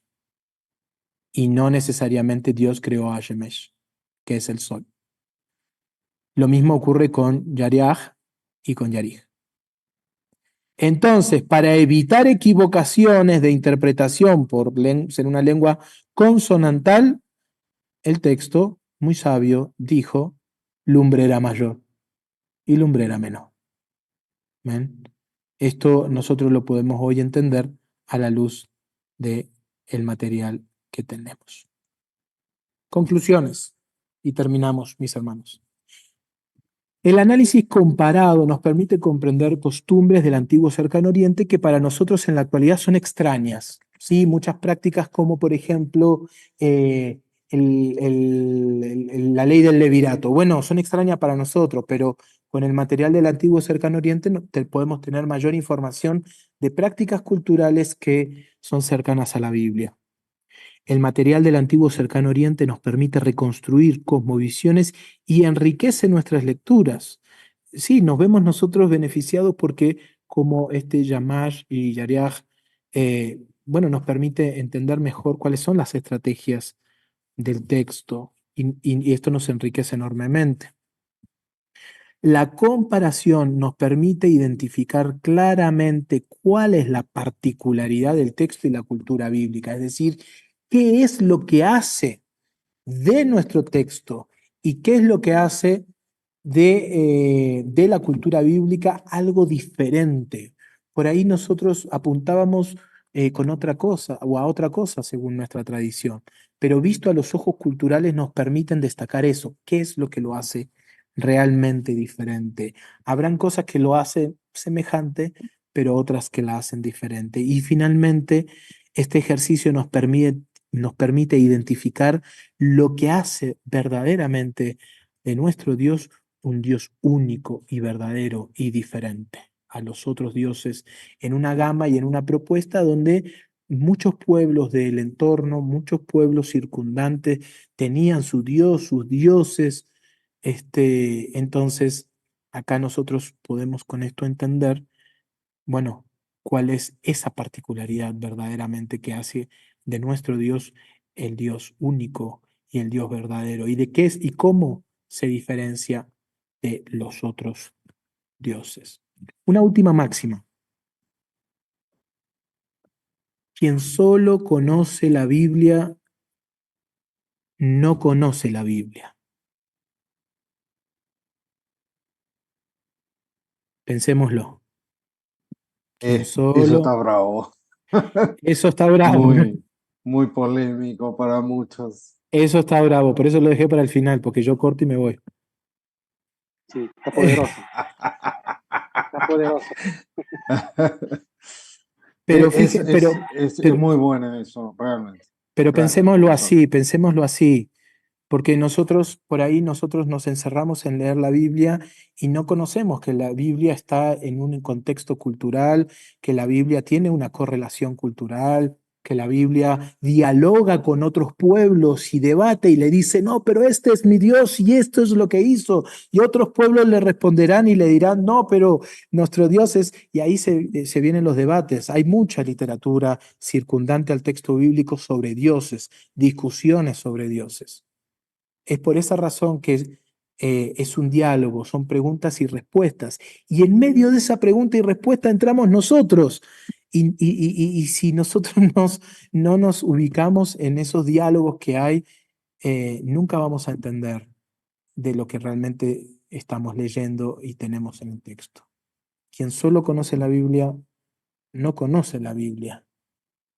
Y no necesariamente Dios creó a Shemesh, que es el sol. Lo mismo ocurre con Yariach y con Yarij. Entonces, para evitar equivocaciones de interpretación por ser una lengua consonantal, el texto, muy sabio, dijo lumbrera mayor y lumbrera menor. ¿Ven? Esto nosotros lo podemos hoy entender a la luz del material que tenemos. Conclusiones. Y terminamos, mis hermanos. El análisis comparado nos permite comprender costumbres del antiguo Cercano Oriente que para nosotros en la actualidad son extrañas. ¿Sí? Muchas prácticas como, por ejemplo, la ley del levirato. Bueno, son extrañas para nosotros, pero con el material del antiguo Cercano Oriente podemos tener mayor información de prácticas culturales que son cercanas a la Biblia. El material del antiguo Cercano Oriente nos permite reconstruir cosmovisiones y enriquece nuestras lecturas. Sí, nos vemos nosotros beneficiados porque como este Yamash y Yariach, bueno, nos permite entender mejor cuáles son las estrategias del texto y esto nos enriquece enormemente. La comparación nos permite identificar claramente cuál es la particularidad del texto y la cultura bíblica, es decir, qué es lo que hace de nuestro texto y qué es lo que hace de la cultura bíblica algo diferente. Por ahí nosotros apuntábamos con otra cosa o a otra cosa según nuestra tradición, pero visto a los ojos culturales nos permiten destacar eso, qué es lo que lo hace realmente diferente. Habrán cosas que lo hacen semejante, pero otras que la hacen diferente. Y finalmente, este ejercicio nos permite identificar lo que hace verdaderamente de nuestro Dios un Dios único y verdadero y diferente a los otros dioses en una gama y en una propuesta donde muchos pueblos del entorno, muchos pueblos circundantes tenían su Dios, sus dioses. Entonces, acá nosotros podemos con esto entender, bueno, cuál es esa particularidad verdaderamente que hace de nuestro Dios el Dios único y el Dios verdadero, y de qué es y cómo se diferencia de los otros dioses. Una última máxima. Quien solo conoce la Biblia no conoce la Biblia. Pensémoslo. Quien Eso está solo... bravo. Eso está bravo, ¿no? Muy polémico para muchos. Eso está bravo, por eso lo dejé para el final, porque yo corto y me voy. Sí, está poderoso. Está poderoso. Pero, Es, fíjate, es, es muy bueno eso, realmente. pero Gracias, profesor. pensémoslo así, porque nosotros por ahí nosotros nos encerramos en leer la Biblia y no conocemos que la Biblia está en un contexto cultural, que la Biblia tiene una correlación cultural, que la Biblia dialoga con otros pueblos y debate y le dice, no, pero este es mi Dios y esto es lo que hizo. Y otros pueblos le responderán y le dirán, no, pero nuestro Dios es... Y ahí se vienen los debates. Hay mucha literatura circundante al texto bíblico sobre dioses, discusiones sobre dioses. Es por esa razón que es un diálogo, son preguntas y respuestas. Y en medio de esa pregunta y respuesta entramos nosotros. Y si nosotros no nos ubicamos en esos diálogos que hay, nunca vamos a entender de lo que realmente estamos leyendo y tenemos en el texto. Quien solo conoce la Biblia, no conoce la Biblia.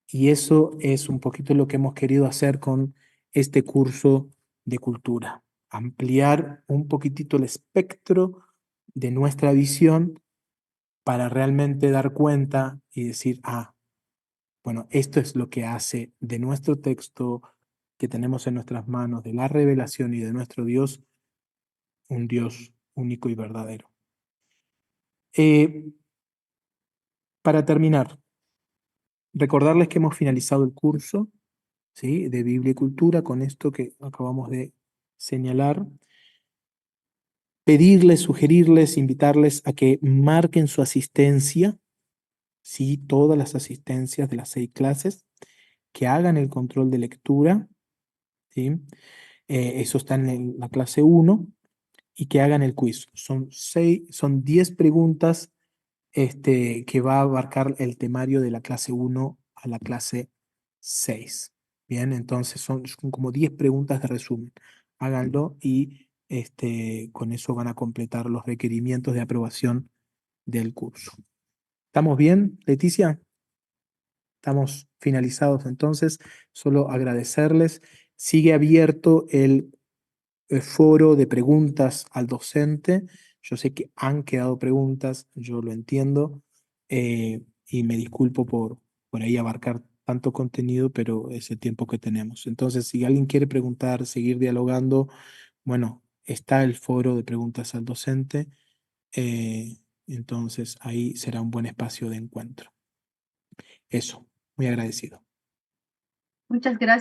Y eso es un poquito lo que hemos querido hacer con este curso de cultura. Ampliar un poquitito el espectro de nuestra visión para realmente dar cuenta y decir, bueno, esto es lo que hace de nuestro texto que tenemos en nuestras manos, de la revelación y de nuestro Dios, un Dios único y verdadero. Para terminar, recordarles que hemos finalizado el curso, ¿sí?, de Biblia y Cultura con esto que acabamos de señalar. Pedirles, sugerirles, invitarles a que marquen su asistencia, ¿sí?, todas las asistencias de las 6 clases, que hagan el control de lectura, ¿sí? Eso está en la clase 1, y que hagan el quiz. Son 10 preguntas que va a abarcar el temario de la clase 1 a la clase 6. Bien, entonces son como 10 preguntas de resumen. Háganlo y con eso van a completar los requerimientos de aprobación del curso. ¿Estamos bien, Leticia? Estamos finalizados entonces. Solo agradecerles Sigue abierto el foro de preguntas al docente. Yo sé que han quedado preguntas, yo lo entiendo, y me disculpo por ahí abarcar tanto contenido, pero es el tiempo que tenemos. Entonces, si alguien quiere preguntar, seguir dialogando, bueno, está el foro de preguntas al docente, entonces ahí será un buen espacio de encuentro. Eso, muy agradecido. Muchas gracias.